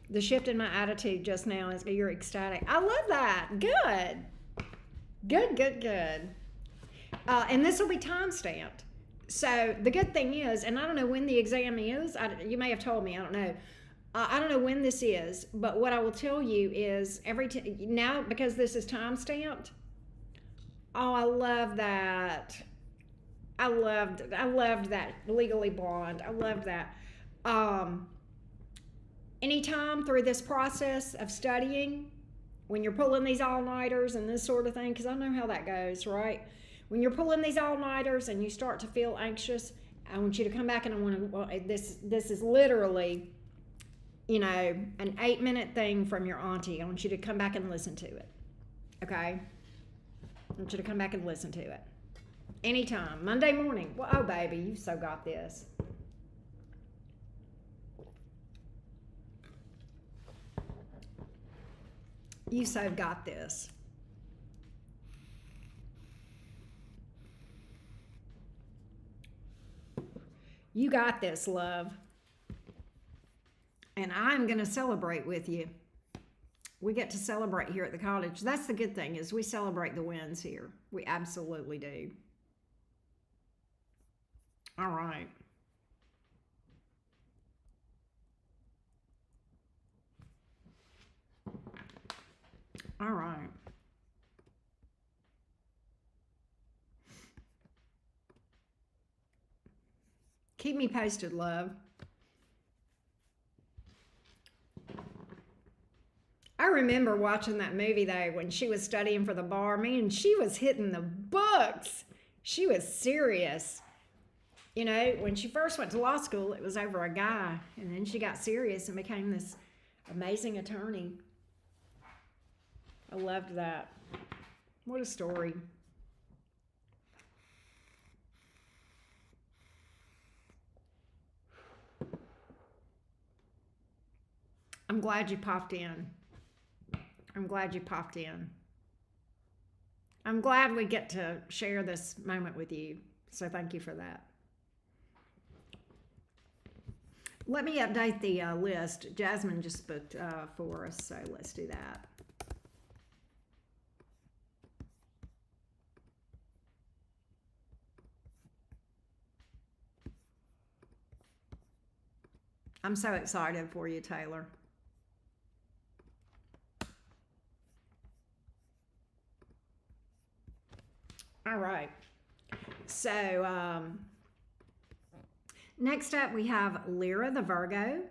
The shift in my attitude just now is you're ecstatic. I love that. Good. And this will be time stamped. So the good thing is, and I don't know when the exam is. You may have told me. I don't know. I don't know when this is, but what I will tell you is now, because this is time stamped. Oh, I love that. I loved that Legally Blonde. I loved that. Anytime through this process of studying, when you're pulling these all-nighters and this sort of thing, because I know how that goes, right? When you're pulling these all-nighters and you start to feel anxious, I want you to come back, and this is literally, an 8-minute thing from your auntie. I want you to come back and listen to it, okay? I want you to come back and listen to it. Anytime. Monday morning. Well, oh, baby, you so got this. You so got this. You got this, love. And I'm going to celebrate with you. We get to celebrate here at the cottage. That's the good thing, is we celebrate the wins here. We absolutely do. All right. All right. Keep me posted, love. I remember watching that movie, though, when she was studying for the bar. Man, she was hitting the books. She was serious. When she first went to law school, it was over a guy. And then she got serious and became this amazing attorney. I loved that. What a story. I'm glad you popped in. I'm glad you popped in. I'm glad we get to share this moment with you. So thank you for that. Let me update the list. Jasmine just booked for us, so let's do that. I'm so excited for you, Taylor. All right. So, next up we have Lyra the Virgo.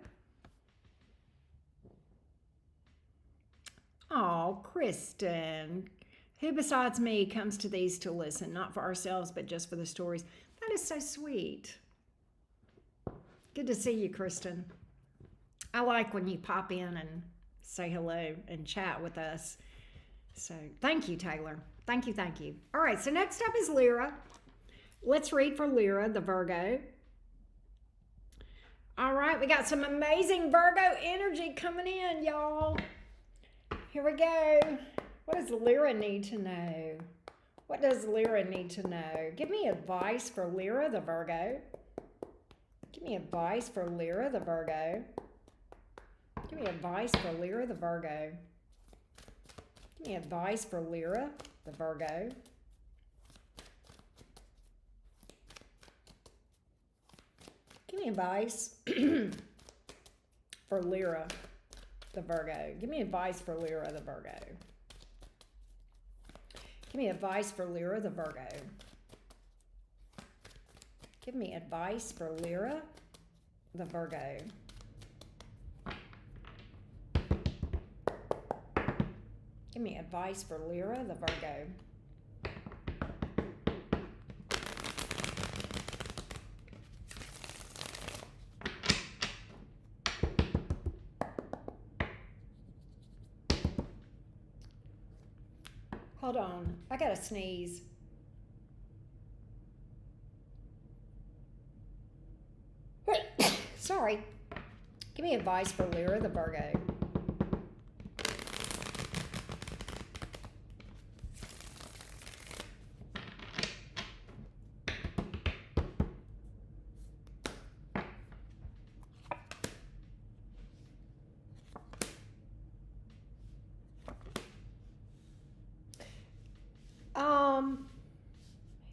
Oh, Kristen. Who besides me comes to these to listen, not for ourselves, but just for the stories? That is so sweet. Good to see you, Kristen. I like when you pop in and say hello and chat with us. So thank you, Taylor. Thank you, thank you. All right, so next up is Lyra. Let's read for Lyra, the Virgo. All right, we got some amazing Virgo energy coming in, y'all. Here we go. What does Lyra need to know? What does Lyra need to know? Give me advice for Lyra, the Virgo. Give me advice for Lyra, the Virgo. Give me advice for Lyra, the Virgo. Give me advice for Lyra, the Virgo. Give me advice for Lyra, the Virgo. Give me advice for Lyra, the Virgo. Give me advice for Lyra, the Virgo. Give me advice for Lyra, the Virgo. Give me advice for Lyra, the Virgo. Hold on, I gotta sneeze. Sorry. Give me advice for Lyra, the Virgo.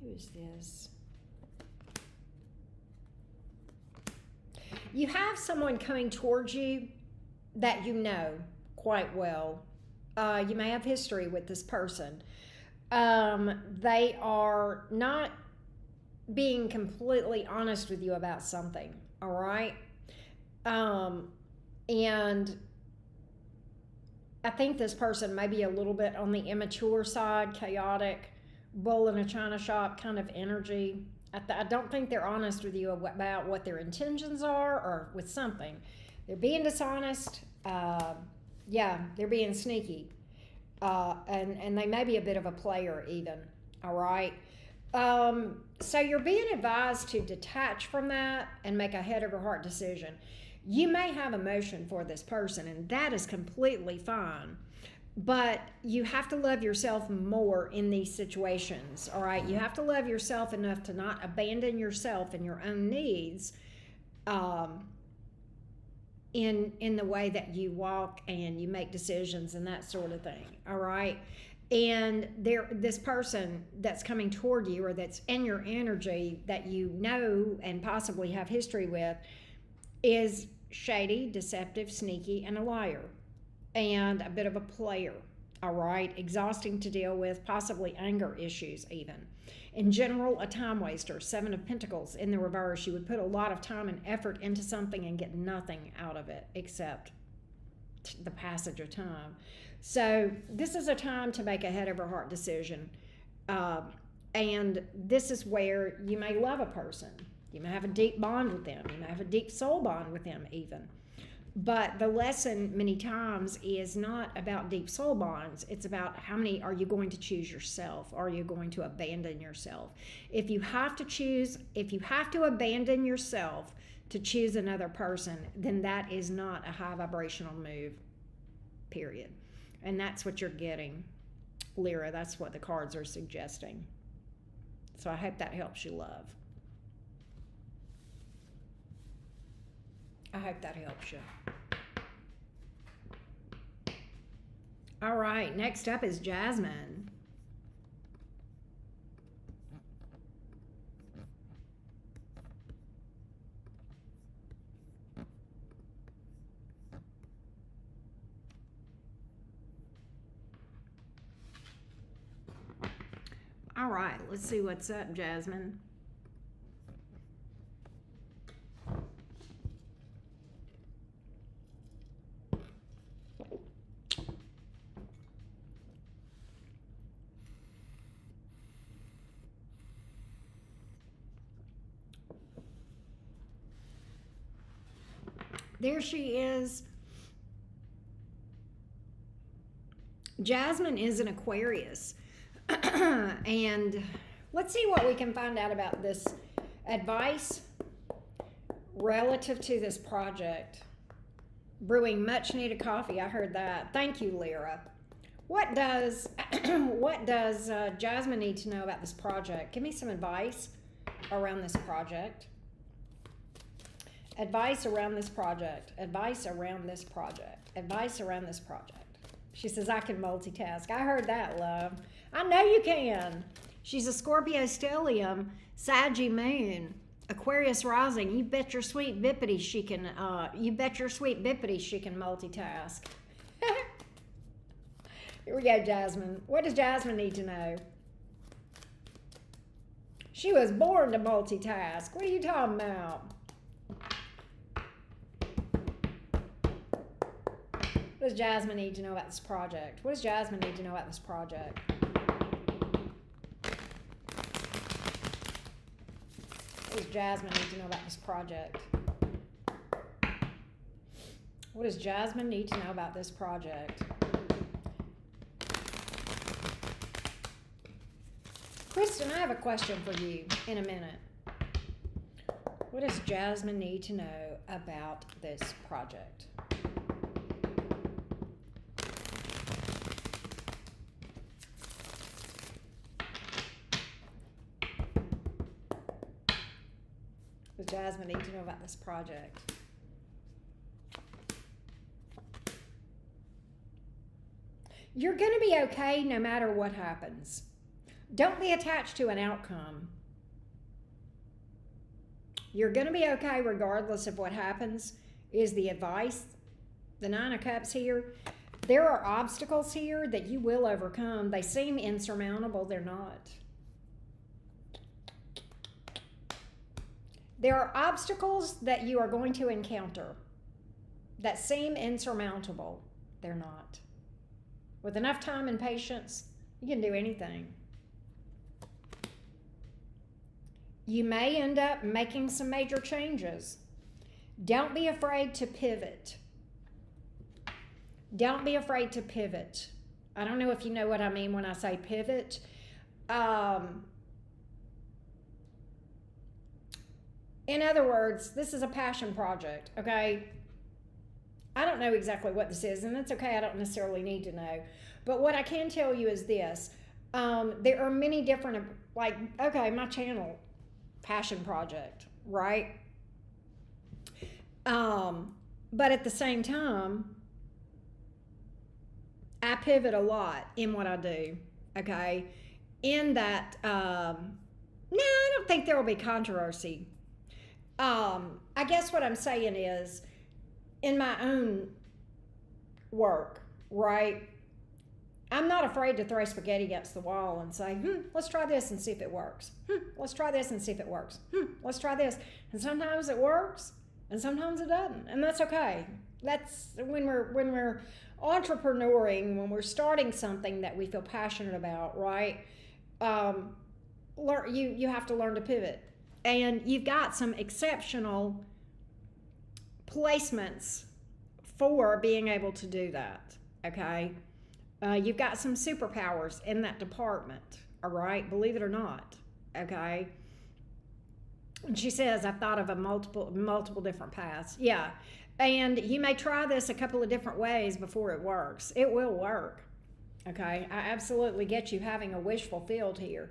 Who is this? You have someone coming towards you that you know quite well. You may have history with this person. They are not being completely honest with you about something, all right? And I think this person may be a little bit on the immature side, chaotic, bull in a china shop kind of energy. I don't think they're honest with you about what their intentions are or with something. They're being dishonest. Yeah, they're being sneaky. And they may be a bit of a player even, all right? So you're being advised to detach from that and make a head over heart decision. You may have emotion for this person, and that is completely fine. But you have to love yourself more in these situations, all right? You have to love yourself enough to not abandon yourself and your own needs in the way that you walk and you make decisions and that sort of thing, all right? And this person that's coming toward you or that's in your energy that you know and possibly have history with is shady, deceptive, sneaky, and a liar. And a bit of a player, all right? Exhausting to deal with, possibly anger issues even. In general, a time waster, 7 of Pentacles in the reverse. You would put a lot of time and effort into something and get nothing out of it except the passage of time. So this is a time to make a head over heart decision. And this is where you may love a person. You may have a deep bond with them. You may have a deep soul bond with them even. But the lesson many times is not about deep soul bonds. It's about how many are you going to choose yourself? Are you going to abandon yourself? If you have to abandon yourself to choose another person, then that is not a high vibrational move, period. And that's what you're getting, Lyra. That's what the cards are suggesting. So I hope that helps you, love. I hope that helps you. All right, next up is Jasmine. All right, let's see what's up, Jasmine. There she is. Jasmine is an Aquarius. And let's see what we can find out about this advice relative to this project. Brewing much needed coffee. I heard that. Thank you, Lyra. What does Jasmine need to know about this project? Give me some advice around this project. Advice around this project. Advice around this project. Advice around this project. She says, I can multitask. I heard that, love. I know you can. She's a Scorpio stellium, Saggy moon, Aquarius rising. You bet your sweet bippity she can. Multitask. Here we go, Jasmine. What does Jasmine need to know? She was born to multitask. What are you talking about? What does Jasmine need to know about this project? What does Jasmine need to know about this project? What does Jasmine need to know about this project? What does Jasmine need to know about this project? Kristen, I have a question for you in a minute. What does Jasmine need to know about this project? What does Jasmine need to know about this project? You're going to be okay no matter what happens. Don't be attached to an outcome. You're going to be okay regardless of what happens, is the advice. The Nine of Cups here. There are obstacles here that you will overcome. They seem insurmountable. They're not. There are obstacles that you are going to encounter that seem insurmountable. They're not. With enough time and patience, you can do anything. You may end up making some major changes. Don't be afraid to pivot. Don't be afraid to pivot. I don't know if you know what I mean when I say pivot. In other words, this is a passion project, okay? I don't know exactly what this is, and that's okay. I don't necessarily need to know. But what I can tell you is this. There are many different, okay, my channel, passion project, right? But at the same time, I pivot a lot in what I do, okay? In that, no, I don't think there will be controversy. I guess what I'm saying is, in my own work, right? I'm not afraid to throw spaghetti against the wall and say, let's try this and see if it works. Let's try this and see if it works. Let's try this. And sometimes it works and sometimes it doesn't. And that's okay. That's when we're entrepreneuring, when we're starting something that we feel passionate about, right? You have to learn to pivot. And you've got some exceptional placements for being able to do that, okay? You've got some superpowers in that department, all right? Believe it or not, okay? And she says, I've thought of a multiple different paths. Yeah, and you may try this a couple of different ways before it works. It will work, okay? I absolutely get you having a wish fulfilled here.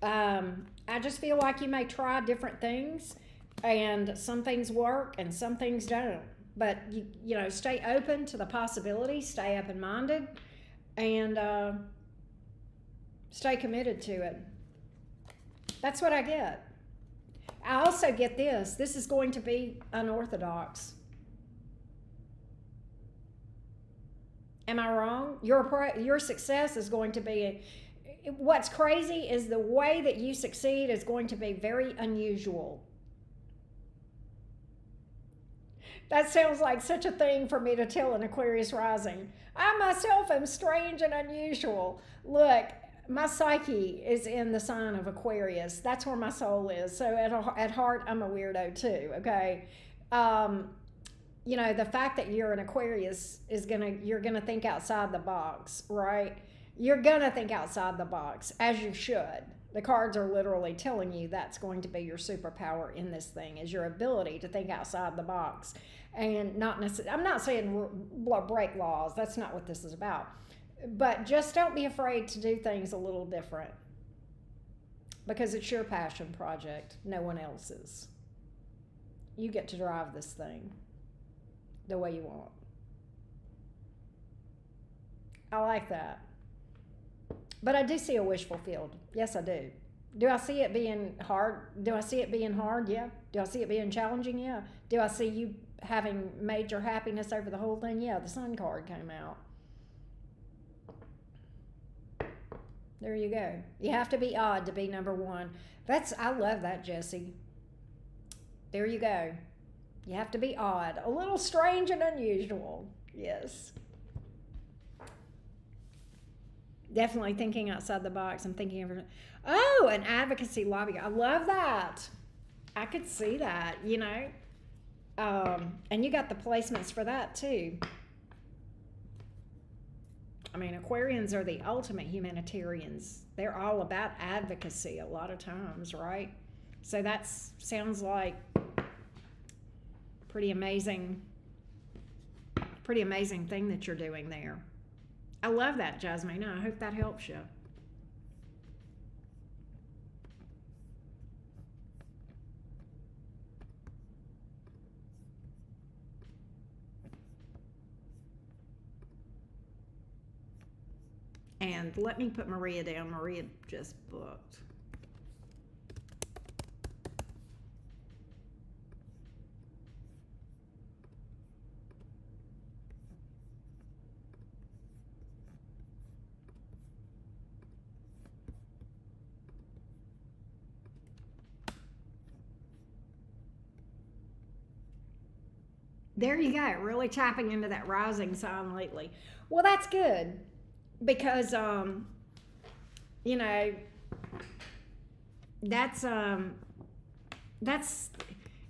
I just feel like you may try different things, and some things work and some things don't. But, you know, stay open to the possibilities, stay open-minded, and stay committed to it. That's what I get. I also get this. This is going to be unorthodox. Am I wrong? Your success is going to be... What's crazy is the way that you succeed is going to be very unusual. That sounds like such a thing for me to tell an Aquarius rising. I myself am strange and unusual. Look, my psyche is in the sign of Aquarius. That's where my soul is. So at heart, I'm a weirdo too, okay? you know, the fact that you're an Aquarius is you're gonna think outside the box, right? You're gonna think outside the box, as you should. The cards are literally telling you that's going to be your superpower in this thing, is your ability to think outside the box. And not necessarily, I'm not saying break laws, that's not what this is about. But just don't be afraid to do things a little different, because it's your passion project, no one else's. You get to drive this thing the way you want. I like that. But I do see a wish fulfilled. Yes, I do. Do I see it being hard? Do I see it being hard? Yeah. Do I see it being challenging? Yeah. Do I see you having major happiness over the whole thing? Yeah, the Sun card came out. There you go. You have to be odd to be number one. I love that, Jesse. There you go. You have to be odd. A little strange and unusual. Yes. Definitely thinking outside the box. I'm thinking of, oh, an advocacy lobby. I love that. I could see that, you know. And you got the placements for that too. I mean, Aquarians are the ultimate humanitarians. They're all about advocacy a lot of times, right? So that sounds like pretty amazing thing that you're doing there. I love that, Jasmine. I hope that helps you. And let me put Maria down. Maria just booked. There you go. Really tapping into that rising sign lately. Well, that's good, because you know, that's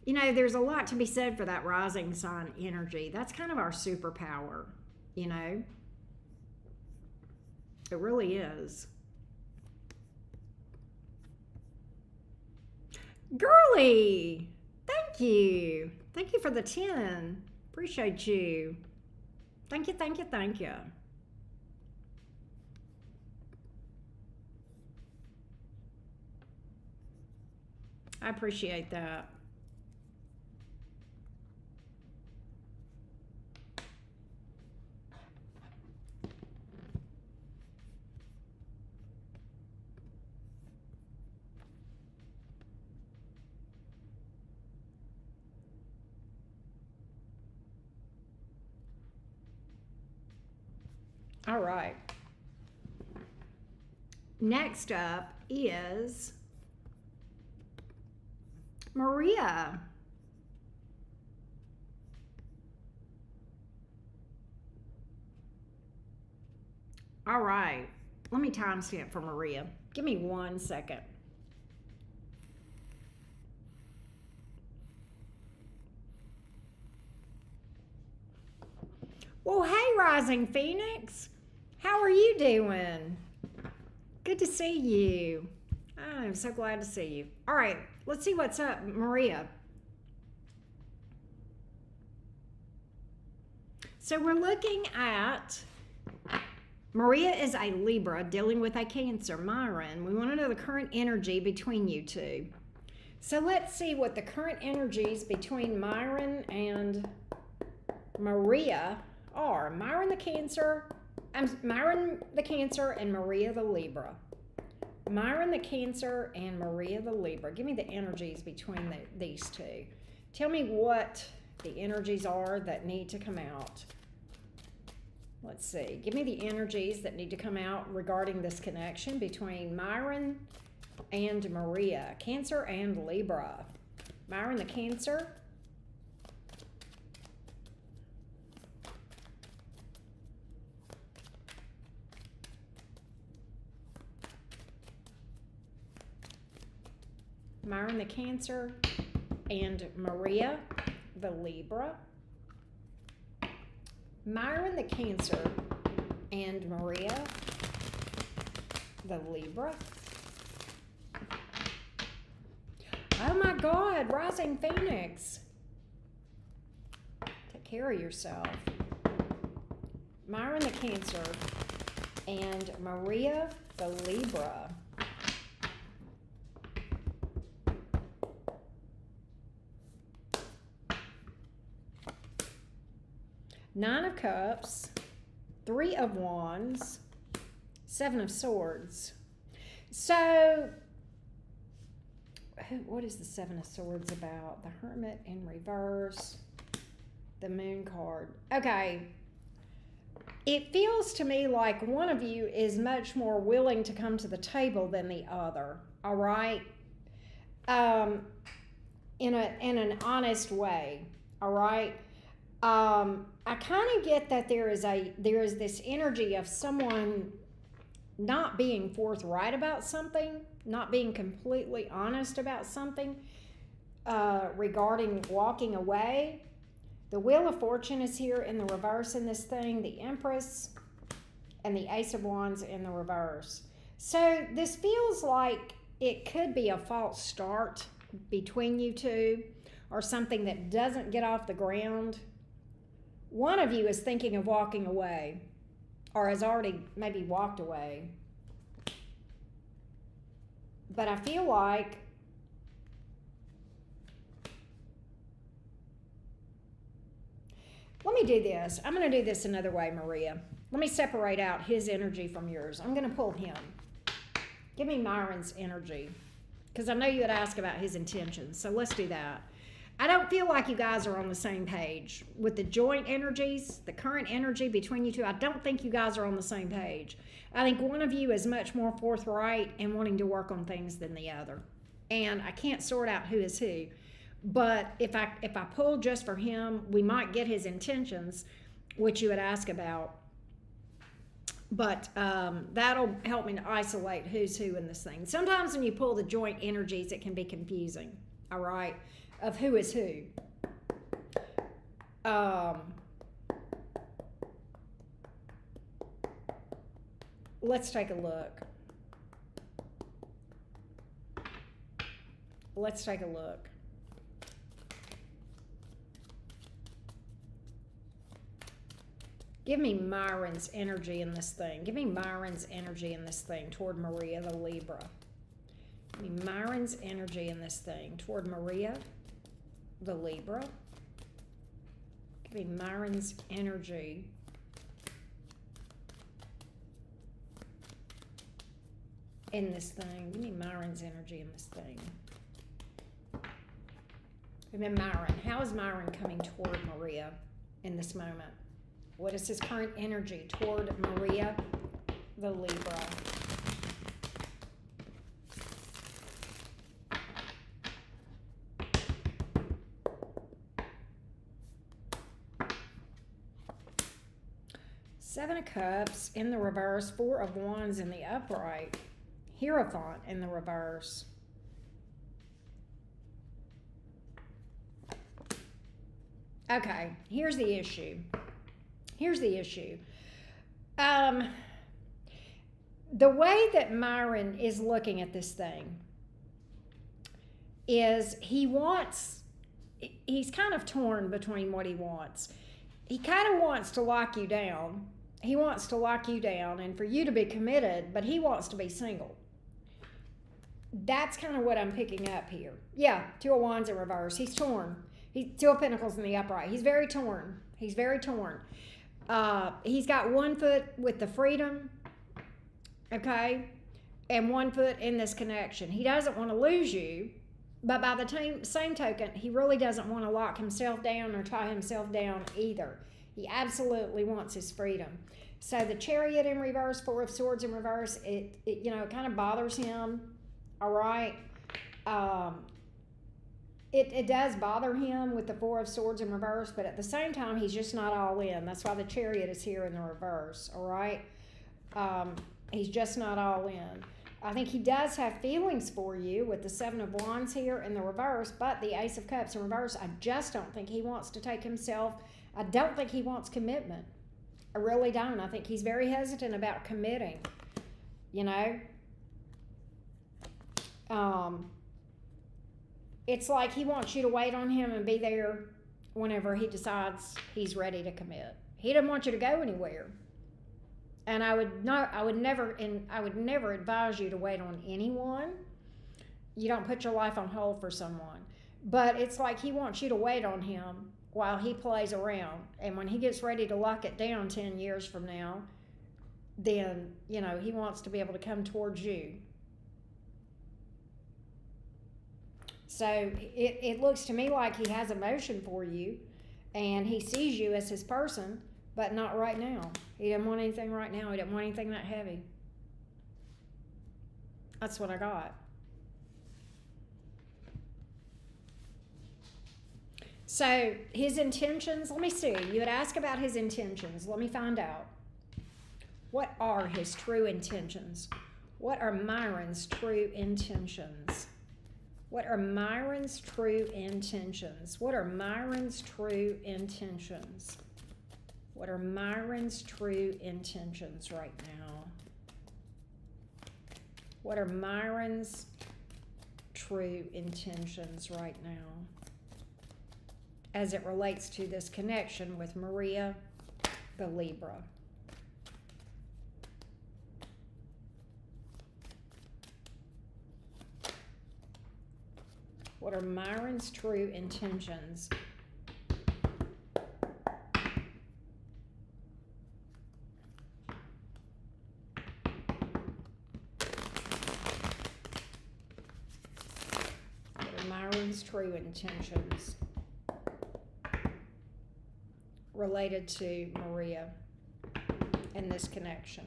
you know, there's a lot to be said for that rising sign energy. That's kind of our superpower, you know. It really is. Girly, thank you. Thank you for the 10. Appreciate you. Thank you, thank you, thank you. I appreciate that. All right. Next up is Maria. All right. Let me timestamp for Maria. Give me 1 second. Well, hey, Rising Phoenix. How are you doing? Good to see you. I'm so glad to see you. All right, let's see what's up, Maria. So we're looking at, Maria is a Libra dealing with a Cancer, Myron. We want to know the current energy between you two. So let's see what the current energies between Myron and Maria are. Myron the Cancer and Maria the Libra. Myron the Cancer and Maria the Libra. Give me the energies between these two. Tell me what the energies are that need to come out. Let's see. Give me the energies that need to come out regarding this connection between Myron and Maria. Cancer and Libra. Myron the Cancer. Myron the Cancer and Maria the Libra. Myron the Cancer and Maria the Libra. Oh my God, Rising Phoenix. Take care of yourself. Myron the Cancer and Maria the Libra. Nine of Cups, Three of Wands, Seven of Swords. So, what is the Seven of Swords about? The Hermit in reverse, the Moon card. Okay. It feels to me like one of you is much more willing to come to the table than the other, all right? In an honest way, all right? I kind of get that there is this energy of someone not being forthright about something, not being completely honest about something regarding walking away. The Wheel of Fortune is here in the reverse in this thing, the Empress, and the Ace of Wands in the reverse. So this feels like it could be a false start between you two, or something that doesn't get off the ground. One of you is thinking of walking away, or has already maybe walked away. But I feel like let me do this. I'm going to do this another way, Maria. Let me separate out his energy from yours. I'm going to pull him. Give me Myron's energy, because I know you had asked about his intentions. So let's do that. I don't feel like you guys are on the same page with the joint energies, the current energy between you two. I don't think you guys are on the same page. I think one of you is much more forthright and wanting to work on things than the other. And I can't sort out who is who. But if I pull just for him, we might get his intentions, which you would ask about. But that'll help me to isolate who's who in this thing. Sometimes when you pull the joint energies, it can be confusing, all right, of who is who. Let's take a look. Let's take a look. Give me Myron's energy in this thing. Give me Myron's energy in this thing toward Maria the Libra. Give me Myron's energy in this thing toward Maria the Libra. Give me Myron's energy in this thing. Give me Myron's energy in this thing. Give me Myron. How is Myron coming toward Maria in this moment? What is his current energy toward Maria the Libra? Seven of Cups in the reverse, Four of Wands in the upright, Hierophant in the reverse. Okay, here's the issue. Here's the issue. The way that Myron is looking at this thing is he's kind of torn between what he wants. He kind of wants to lock you down. He wants to lock you down and for you to be committed, but he wants to be single. That's kind of what I'm picking up here. Yeah, Two of Wands in reverse. He's torn. Two of Pentacles in the upright. He's very torn. He's very torn. He's got one foot with the freedom, okay, and one foot in this connection. He doesn't want to lose you, but by the same token, he really doesn't want to lock himself down or tie himself down either. He absolutely wants his freedom. So the Chariot in reverse, Four of Swords in reverse, it kind of bothers him, all right? It does bother him with the Four of Swords in reverse, but at the same time, he's just not all in. That's why the Chariot is here in the reverse, all right? He's just not all in. I think he does have feelings for you with the Seven of Wands here in the reverse, but the Ace of Cups in reverse, I just don't think he wants to take himself. I don't think he wants commitment. I really don't. I think he's very hesitant about committing, you know. It's like he wants you to wait on him and be there whenever he decides he's ready to commit. He doesn't want you to go anywhere. And I would never advise you to wait on anyone. You don't put your life on hold for someone. But it's like he wants you to wait on him while he plays around. And when he gets ready to lock it down 10 years from now, then, you know, he wants to be able to come towards you. So it looks to me like he has emotion for you and he sees you as his person, but not right now. He doesn't want anything right now. He doesn't want anything that heavy. That's what I got. So his intentions, let me see. You had asked about his intentions. Let me find out. What are his true intentions? What are Myron's true intentions? What are Myron's true intentions? What are Myron's true intentions? What are Myron's true intentions right now? What are Myron's true intentions right now as it relates to this connection with Maria, the Libra? What are Myron's true intentions? What are Myron's true intentions related to Maria and this connection?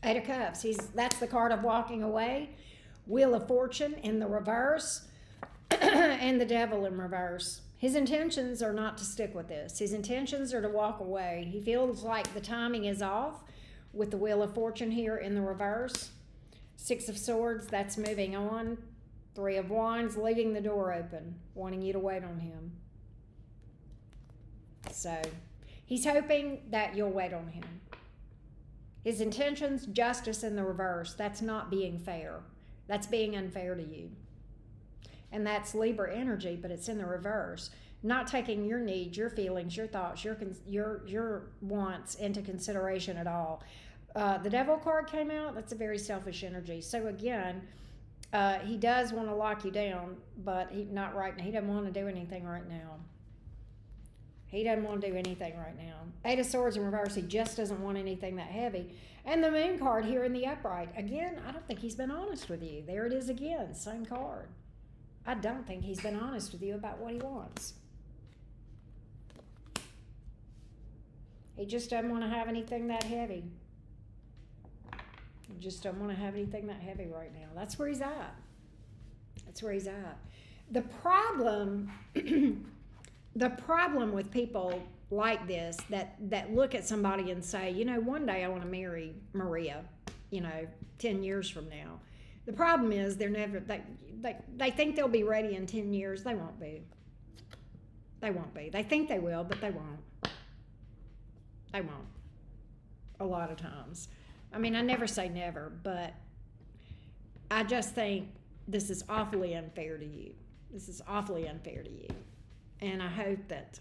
Eight of Cups. That's the card of walking away. Wheel of Fortune in the reverse. And the Devil in reverse. His intentions are not to stick with this. His intentions are to walk away. He feels like the timing is off with the Wheel of Fortune here in the reverse. Six of Swords, that's moving on. Three of Wands, leaving the door open, wanting you to wait on him. So he's hoping that you'll wait on him. His intentions, Justice in the reverse. That's not being fair. That's being unfair to you. And that's Libra energy, but it's in the reverse. Not taking your needs, your feelings, your thoughts, your wants into consideration at all. The Devil card came out. That's a very selfish energy. So again, he does want to lock you down, but not right now. He doesn't want to do anything right now. He doesn't want to do anything right now. Eight of Swords in reverse. He just doesn't want anything that heavy. And the Moon card here in the upright. Again, I don't think he's been honest with you. There it is again. Same card. I don't think he's been honest with you about what he wants. He just doesn't want to have anything that heavy. He just doesn't want to have anything that heavy right now. That's where he's at. That's where he's at. The problem... The problem with people like this that look at somebody and say, you know, one day I want to marry Maria, you know, 10 years from now. The problem is they think they'll be ready in 10 years. They won't be. They won't be. They think they will, but they won't. They won't. A lot of times. I mean, I never say never, but I just think this is awfully unfair to you. This is awfully unfair to you. And I hope that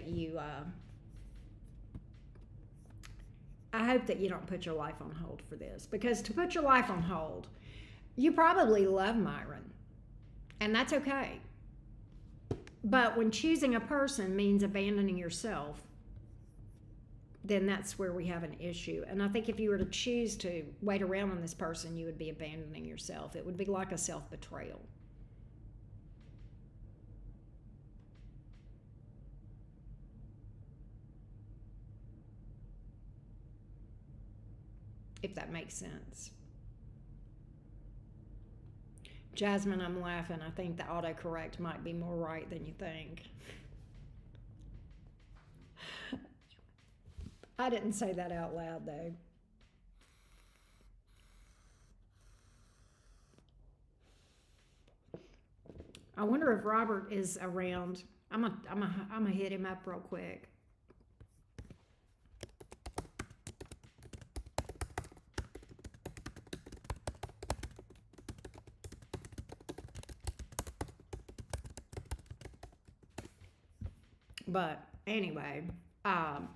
you don't put your life on hold for this, because to put your life on hold, you probably love Myron, and that's okay. But when choosing a person means abandoning yourself, then that's where we have an issue. And I think if you were to choose to wait around on this person, you would be abandoning yourself. It would be like a self-betrayal. If that makes sense. Jasmine, I'm laughing. I think the autocorrect might be more right than you think. I didn't say that out loud, though. I wonder if Robert is around. I'm gonna hit him up real quick. But anyway, um,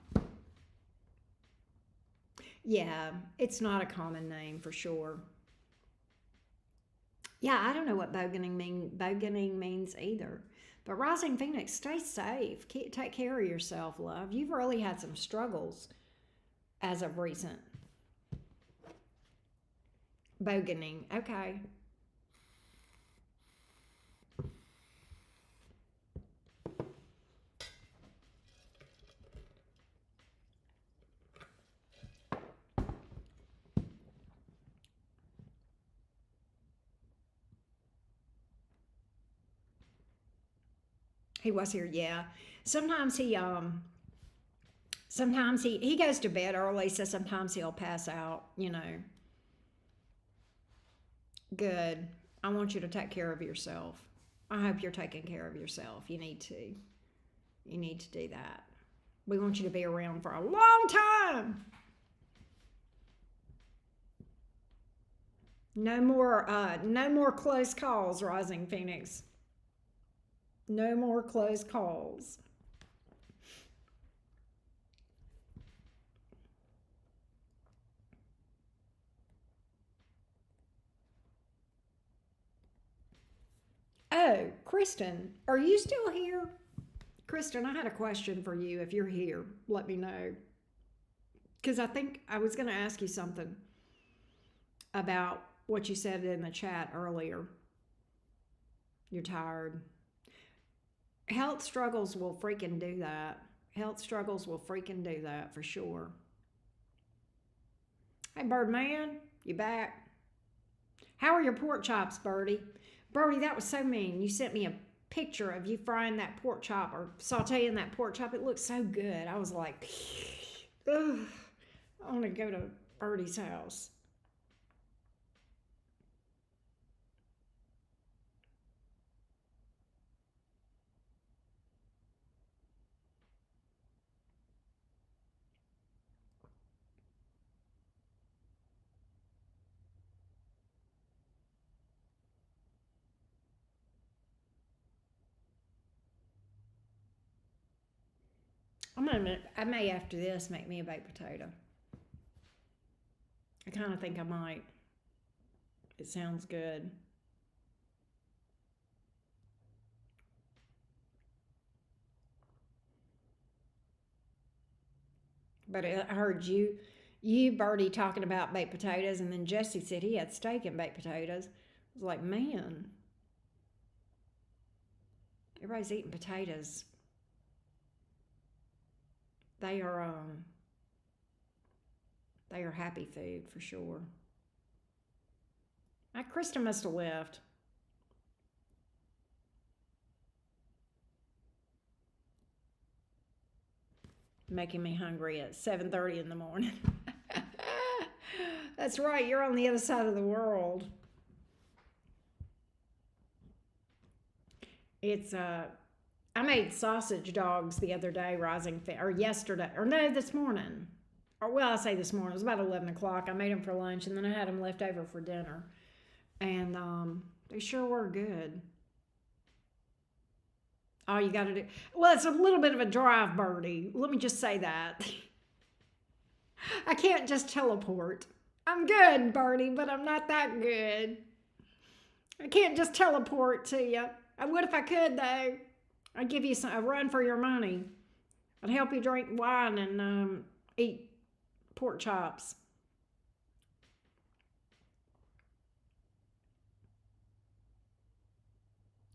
yeah, it's not a common name for sure. Yeah, I don't know what bogening means either. But Rising Phoenix, stay safe. Take care of yourself, love. You've really had some struggles as of recent. Bogening, okay. He was here, yeah. Sometimes he goes to bed early, so sometimes he'll pass out, you know. Good. I want you to take care of yourself. I hope you're taking care of yourself. You need to. You need to do that. We want you to be around for a long time. No more close calls, Rising Phoenix. No more close calls. Oh, Kristen, are you still here? Kristen, I had a question for you. If you're here, let me know. Because I think I was going to ask you something about what you said in the chat earlier. You're tired. Health struggles will freaking do that. Health struggles will freaking do that for sure. Hey, Birdman, you back? How are your pork chops, Birdie? Birdie, that was so mean. You sent me a picture of you frying that pork chop or sauteing that pork chop. It looked so good. I was like, ugh, I want to go to Birdie's house. I may after this make me a baked potato. I kind of think I might. It sounds good. But I heard you, Birdie, talking about baked potatoes, and then Jesse said he had steak and baked potatoes. I was like, man, everybody's eating potatoes. They are they are happy food for sure. Krista must have left. Making me hungry at 7:30 in the morning. That's right, you're on the other side of the world. It's I made sausage dogs the other day, or yesterday, or no, this morning. Or well, I say this morning. It was about 11 o'clock. I made them for lunch, and then I had them left over for dinner, and they sure were good. All you got to do, well, it's a little bit of a drive, Birdie. Let me just say that. I can't just teleport. I'm good, Birdie, but I'm not that good. I can't just teleport to you. I would if I could, though. I'd give you a run for your money. I'd help you drink wine and eat pork chops.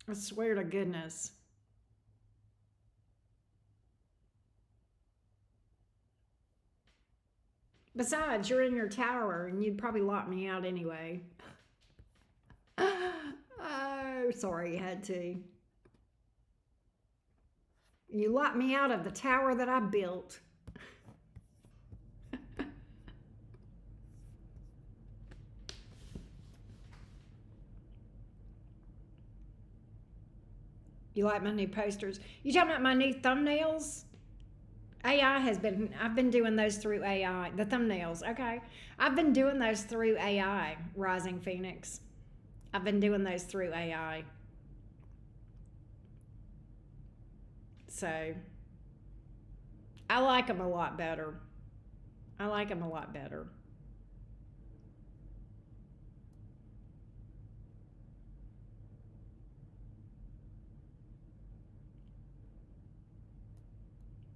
I swear to goodness. Besides, you're in your tower and you'd probably lock me out anyway. so sorry you had to. You locked me out of the tower that I built. You like my new posters? You talking about my new thumbnails? I've been doing those through AI. The thumbnails, okay. I've been doing those through AI, Rising Phoenix. I've been doing those through AI. So, I like them a lot better. I like them a lot better.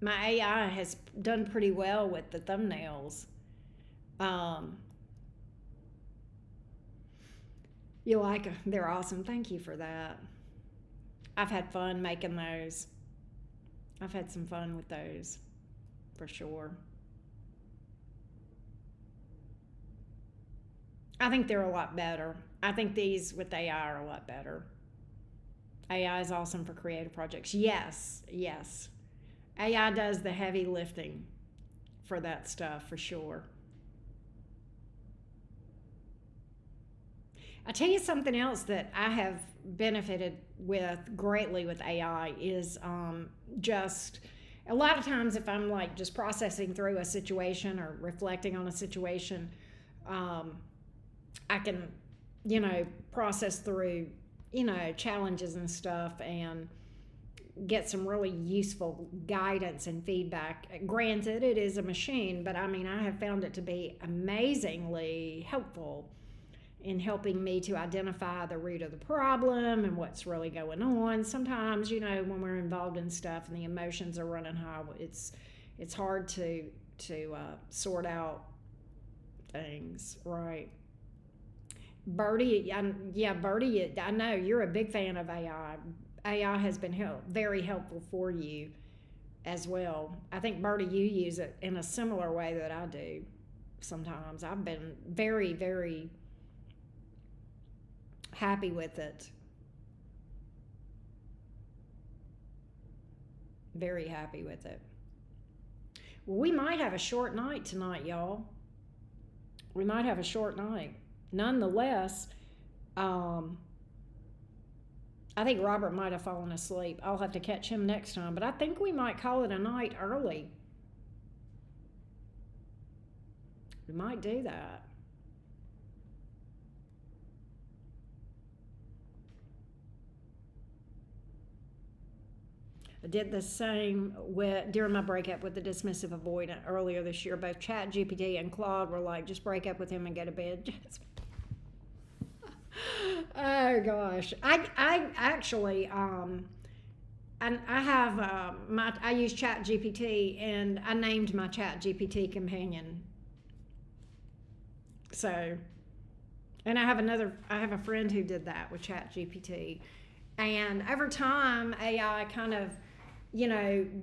My AI has done pretty well with the thumbnails. Um, you like them? They're awesome. Thank you for that. I've had fun making those. I've had some fun with those, for sure. I think they're a lot better. I think these with AI are a lot better. AI is awesome for creative projects. Yes, yes. AI does the heavy lifting for that stuff, for sure. I'll tell you something else that I have benefited with greatly with AI is just a lot of times if I'm like just processing through a situation or reflecting on a situation, um, I can, process through, challenges and stuff and get some really useful guidance and feedback. Granted, it is a machine, but I mean, I have found it to be amazingly helpful in helping me to identify the root of the problem and what's really going on. Sometimes, when we're involved in stuff and the emotions are running high, it's hard to sort out things, right? Birdie, Birdie, I know you're a big fan of AI. AI has been very helpful for you as well. I think, Birdie, you use it in a similar way that I do sometimes. I've been very, very happy with it. Very happy with it. Well, we might have a short night tonight, y'all. We might have a short night. Nonetheless, I think Robert might have fallen asleep. I'll have to catch him next time, but I think we might call it a night early. We might do that. I did the same during my breakup with the dismissive avoidant earlier this year. Both ChatGPT and Claude were like, just break up with him and go to bed. Oh gosh, I actually and I have I use ChatGPT and I named my ChatGPT companion. So, and I have a friend who did that with ChatGPT, and over time AI kind of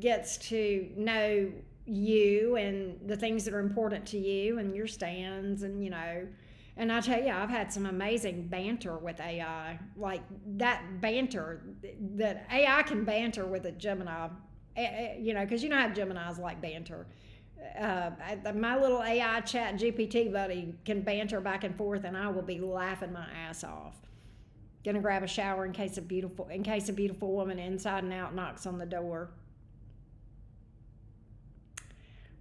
gets to know you and the things that are important to you and your stands and and I tell you, I've had some amazing banter with AI. Like that banter that AI can banter with a Gemini, because how Geminis like banter. My little AI chat GPT buddy can banter back and forth, and I will be laughing my ass off. Gonna grab a shower in case a beautiful woman inside and out knocks on the door.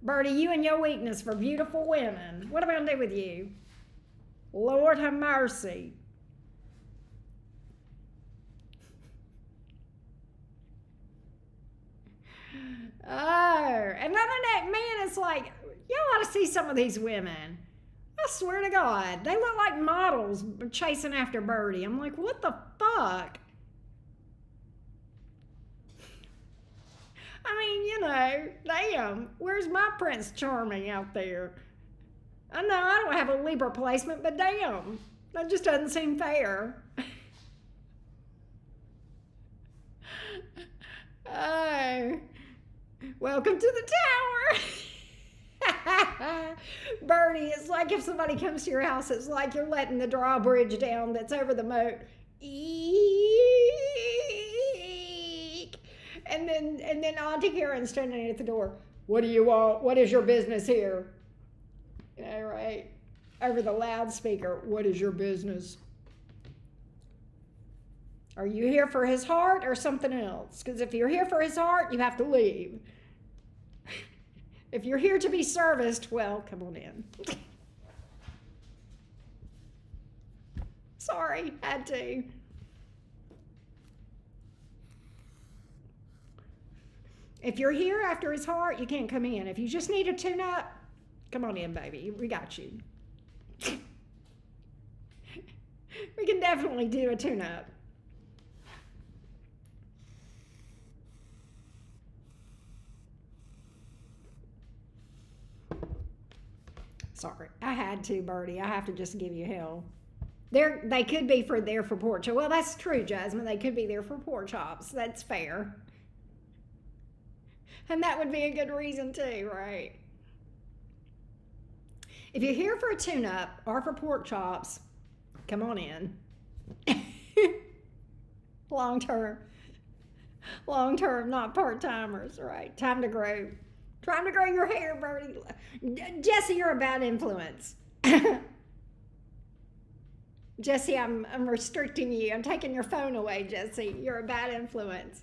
Birdie, you and your weakness for beautiful women. What am I gonna do with you? Lord have mercy. Oh, and then that man is like, y'all ought to see some of these women. I swear to God, they look like models chasing after Birdie. I'm like, what the fuck? I mean, damn, where's my Prince Charming out there? I know I don't have a Libra placement, but damn, that just doesn't seem fair. Oh, welcome to the tower. Birdie, it's like if somebody comes to your house, it's like you're letting the drawbridge down that's over the moat. Eee. then Auntie Karen's standing at the door. What do you want? What is your business here? All right. Over the loudspeaker. What is your business? Are you here for his heart or something else? Because if you're here for his heart, you have to leave. If you're here to be serviced, well, come on in. Sorry, had to. If you're here after his heart, you can't come in. If you just need a tune-up, come on in, baby. We got you. We can definitely do a tune-up. Sorry, I had to, Birdie. I have to just give you hell. They could be there for pork chops. Well, that's true, Jasmine. They could be there for pork chops. That's fair. And that would be a good reason too, right? If you're here for a tune-up or for pork chops, come on in. Long term, not part-timers, right? Time to grow your hair, Birdie. Jesse, you're a bad influence. Jesse, I'm restricting you. I'm taking your phone away, Jesse. You're a bad influence.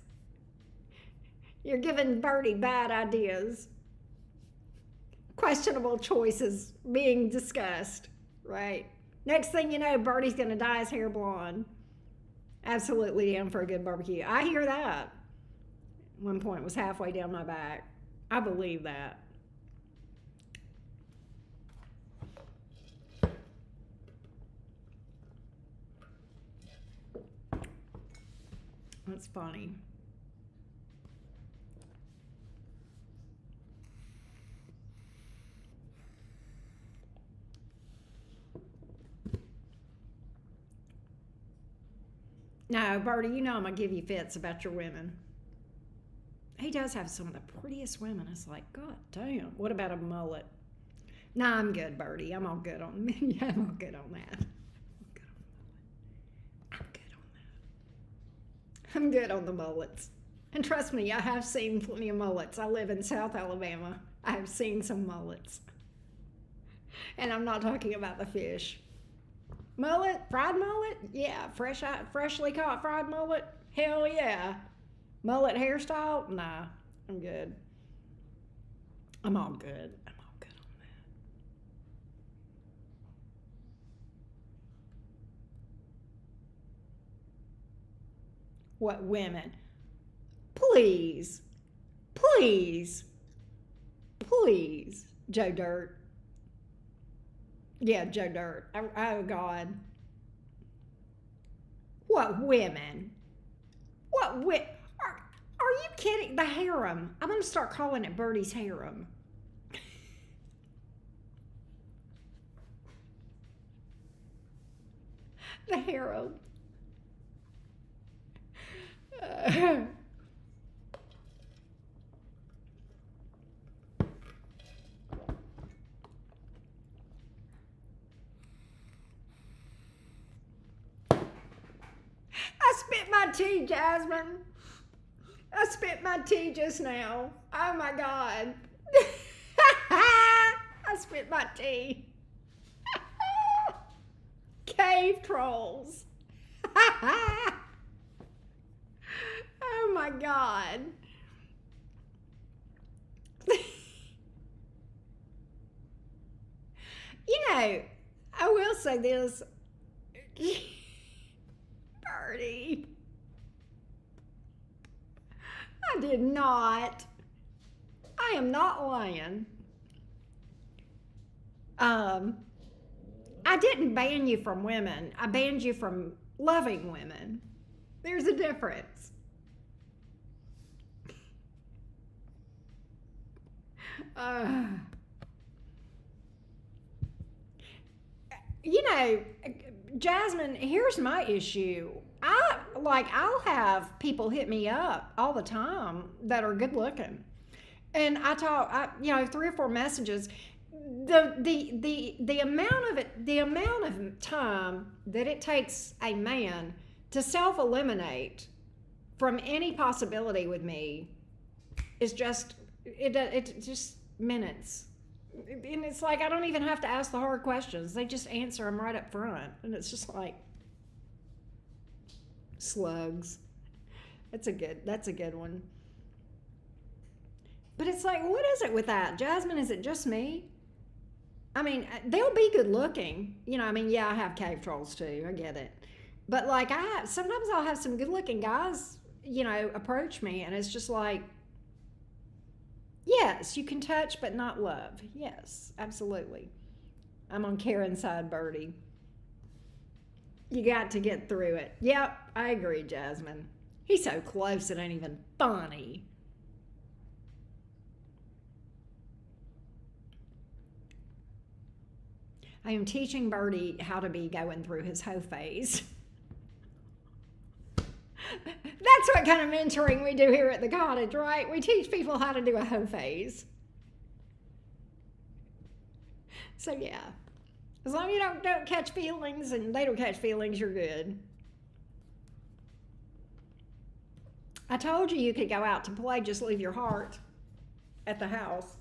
You're giving Birdie bad ideas. Questionable choices being discussed, right? Next thing you know, Birdie's going to dye his hair blonde. Absolutely down for a good barbecue. I hear that. At one point, it was halfway down my back. I believe that. That's funny. No, Birdie, you know I'm going to give you fits about your women. He does have some of the prettiest women. It's like, God damn. What about a mullet? Nah, I'm good, Birdie. I'm all good on yeah, I'm all good on that. I'm good on the mullets. And trust me, I have seen plenty of mullets. I live in South Alabama. I have seen some mullets. And I'm not talking about the fish. Mullet? Fried mullet? Yeah. Freshly caught fried mullet? Hell yeah. Mullet hairstyle? Nah, I'm good. I'm all good. I'm all good on that. What women? Please. Please. Please. Joe Dirt. Yeah, Joe Dirt. Oh, God. What women? What women? Are you kidding? The harem. I'm going to start calling it Birdie's harem. The harem. I spit my tea, Jasmine. I spit my tea just now. Oh my God. I spit my tea. Cave trolls. Oh my God. You know, I will say this. Birdie. I did not. I am not lying. I didn't ban you from women. I banned you from loving women. There's a difference. You know, Jasmine, here's my issue. I'll have people hit me up all the time that are good looking. And I 3 or 4 messages. The amount of time that it takes a man to self-eliminate from any possibility with me is just it just minutes. And it's like I don't even have to ask the hard questions. They just answer them right up front. And it's just like slugs. That's a good one. But it's like, what is it with that? Jasmine, is it just me? I mean, they'll be good looking. I mean, yeah, I have cave trolls too. I get it. But like sometimes I'll have some good looking guys, approach me, and it's just like, yes, you can touch but not love. Yes, absolutely. I'm on Karen's side, Birdie. You got to get through it. Yep, I agree, Jasmine. He's so close it ain't even funny. I am teaching Birdie how to be going through his hoe phase. That's what kind of mentoring we do here at the cottage, right? We teach people how to do a hoe phase. So yeah, as long as you don't catch feelings and they don't catch feelings, you're good. I told you could go out to play, just leave your heart at the house.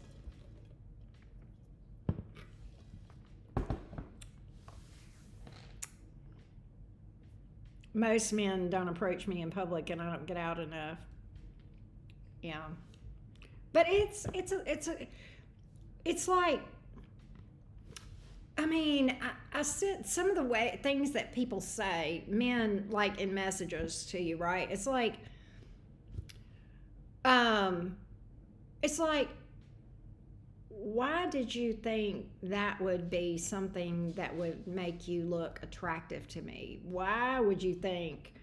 Most men don't approach me in public, and I don't get out enough. Yeah, but it's like, I mean, I said some of the things that people say, men, like in messages to you, right? It's like, why did you think that would be something that would make you look attractive to me? Why would you think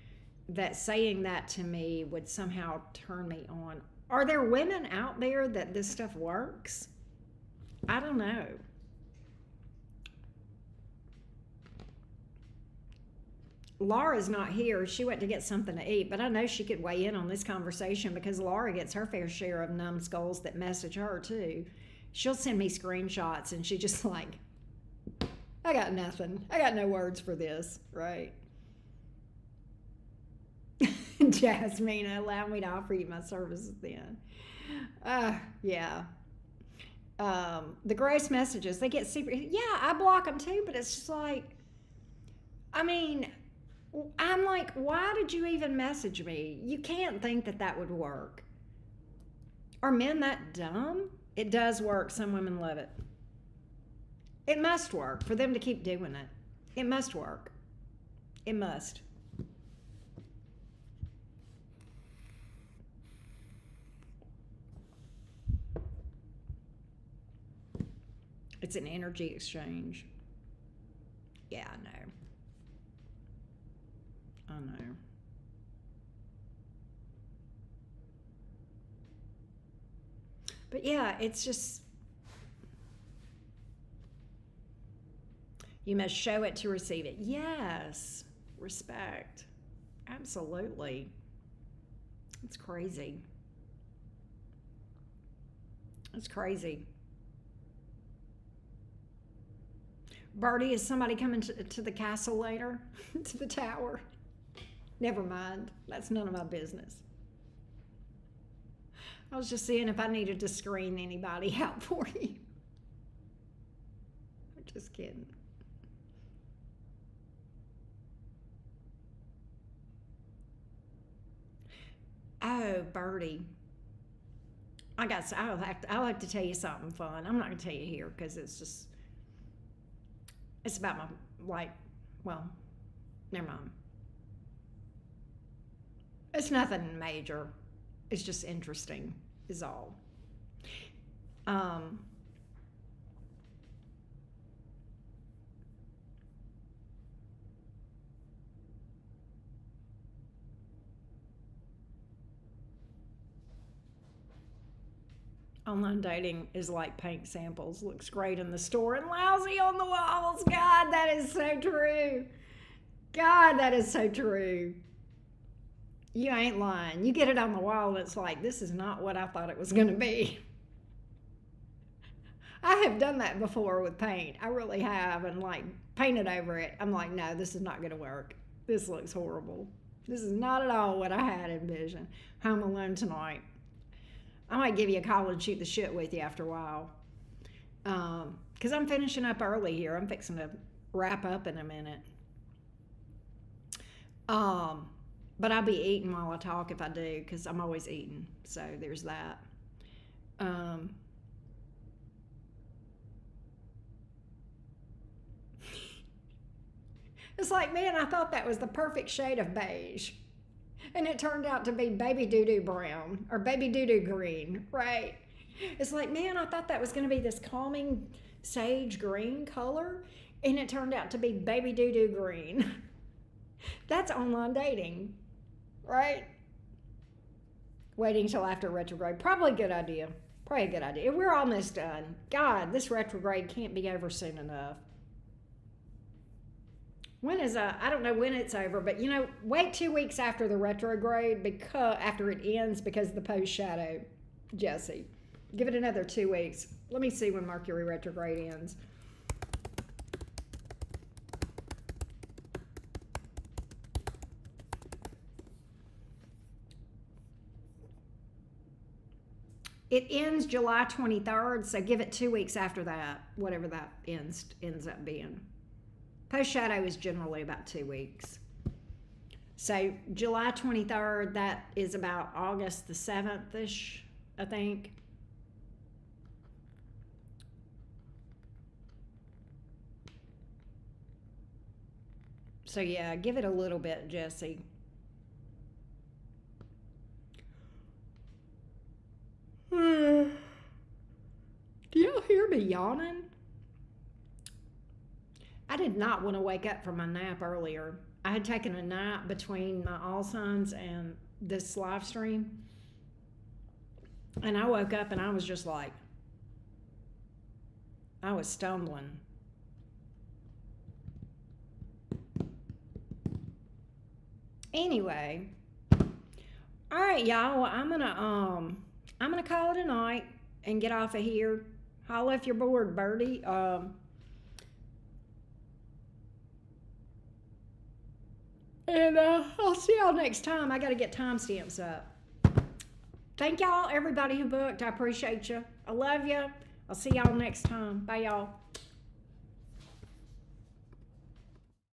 that saying that to me would somehow turn me on? Are there women out there that this stuff works? I don't know. Laura's not here. She went to get something to eat, but I know she could weigh in on this conversation because Laura gets her fair share of numbskulls that message her too. She'll send me screenshots and she just like, I got nothing. I got no words for this, right? Jasmine, allow me to offer you my services then. Yeah. The gross messages, they get super, yeah, I block them too, but it's just like, I mean, I'm like, why did you even message me? You can't think that would work. Are men that dumb? It does work. Some women love it. It must work for them to keep doing it. It must work. It must. It's an energy exchange. Yeah, I know. I know. But yeah, it's just, you must show it to receive it. Yes, respect. Absolutely. It's crazy. It's crazy. Birdie, is somebody coming to the castle later? To the tower? Never mind. That's none of my business. I was just seeing if I needed to screen anybody out for you. I'm just kidding. Oh, Birdie. I'll have to tell you something fun. I'm not going to tell you here because it's about well, never mind. It's nothing major. It's just interesting, is all. Online dating is like paint samples. Looks great in the store and lousy on the walls. God, that is so true. God, that is so true. You ain't lying. You get it on the wall and it's like, this is not what I thought it was going to be. I have done that before with paint. I really have, and like painted over it. I'm like, no, this is not going to work. This looks horrible. This is not at all what I had envisioned. Home Alone tonight. I might give you a call and shoot the shit with you after a while. Because I'm finishing up early here. I'm fixing to wrap up in a minute. But I'll be eating while I talk if I do, because I'm always eating. So there's that. It's like, man, I thought that was the perfect shade of beige. And it turned out to be baby doo-doo brown or baby doo-doo green, right? It's like, man, I thought that was going to be this calming sage green color. And it turned out to be baby doo-doo green. That's online dating, right? Waiting till after retrograde. Probably a good idea. Probably a good idea. We're almost done. God, this retrograde can't be over soon enough. When is I don't know when it's over, but wait 2 weeks after the retrograde, because after it ends, because of the post shadow, Jesse. Give it another 2 weeks. Let me see when Mercury retrograde ends. It ends July 23rd, so give it 2 weeks after that, whatever that ends up being. Post shadow is generally about 2 weeks. So July 23rd, that is about August the 7th-ish, I think. So yeah, give it a little bit, Jesse. Do y'all hear me yawning? I did not want to wake up from my nap earlier. I had taken a nap between my All Signs and this live stream. And I woke up and I was just like, I was stumbling. Anyway, all right, y'all. Well, I'm gonna call it a night and get off of here. Holla if you're bored, Birdie. And I'll see y'all next time. I got to get timestamps up. Thank y'all, everybody who booked. I appreciate you. I love you. I'll see y'all next time. Bye, y'all.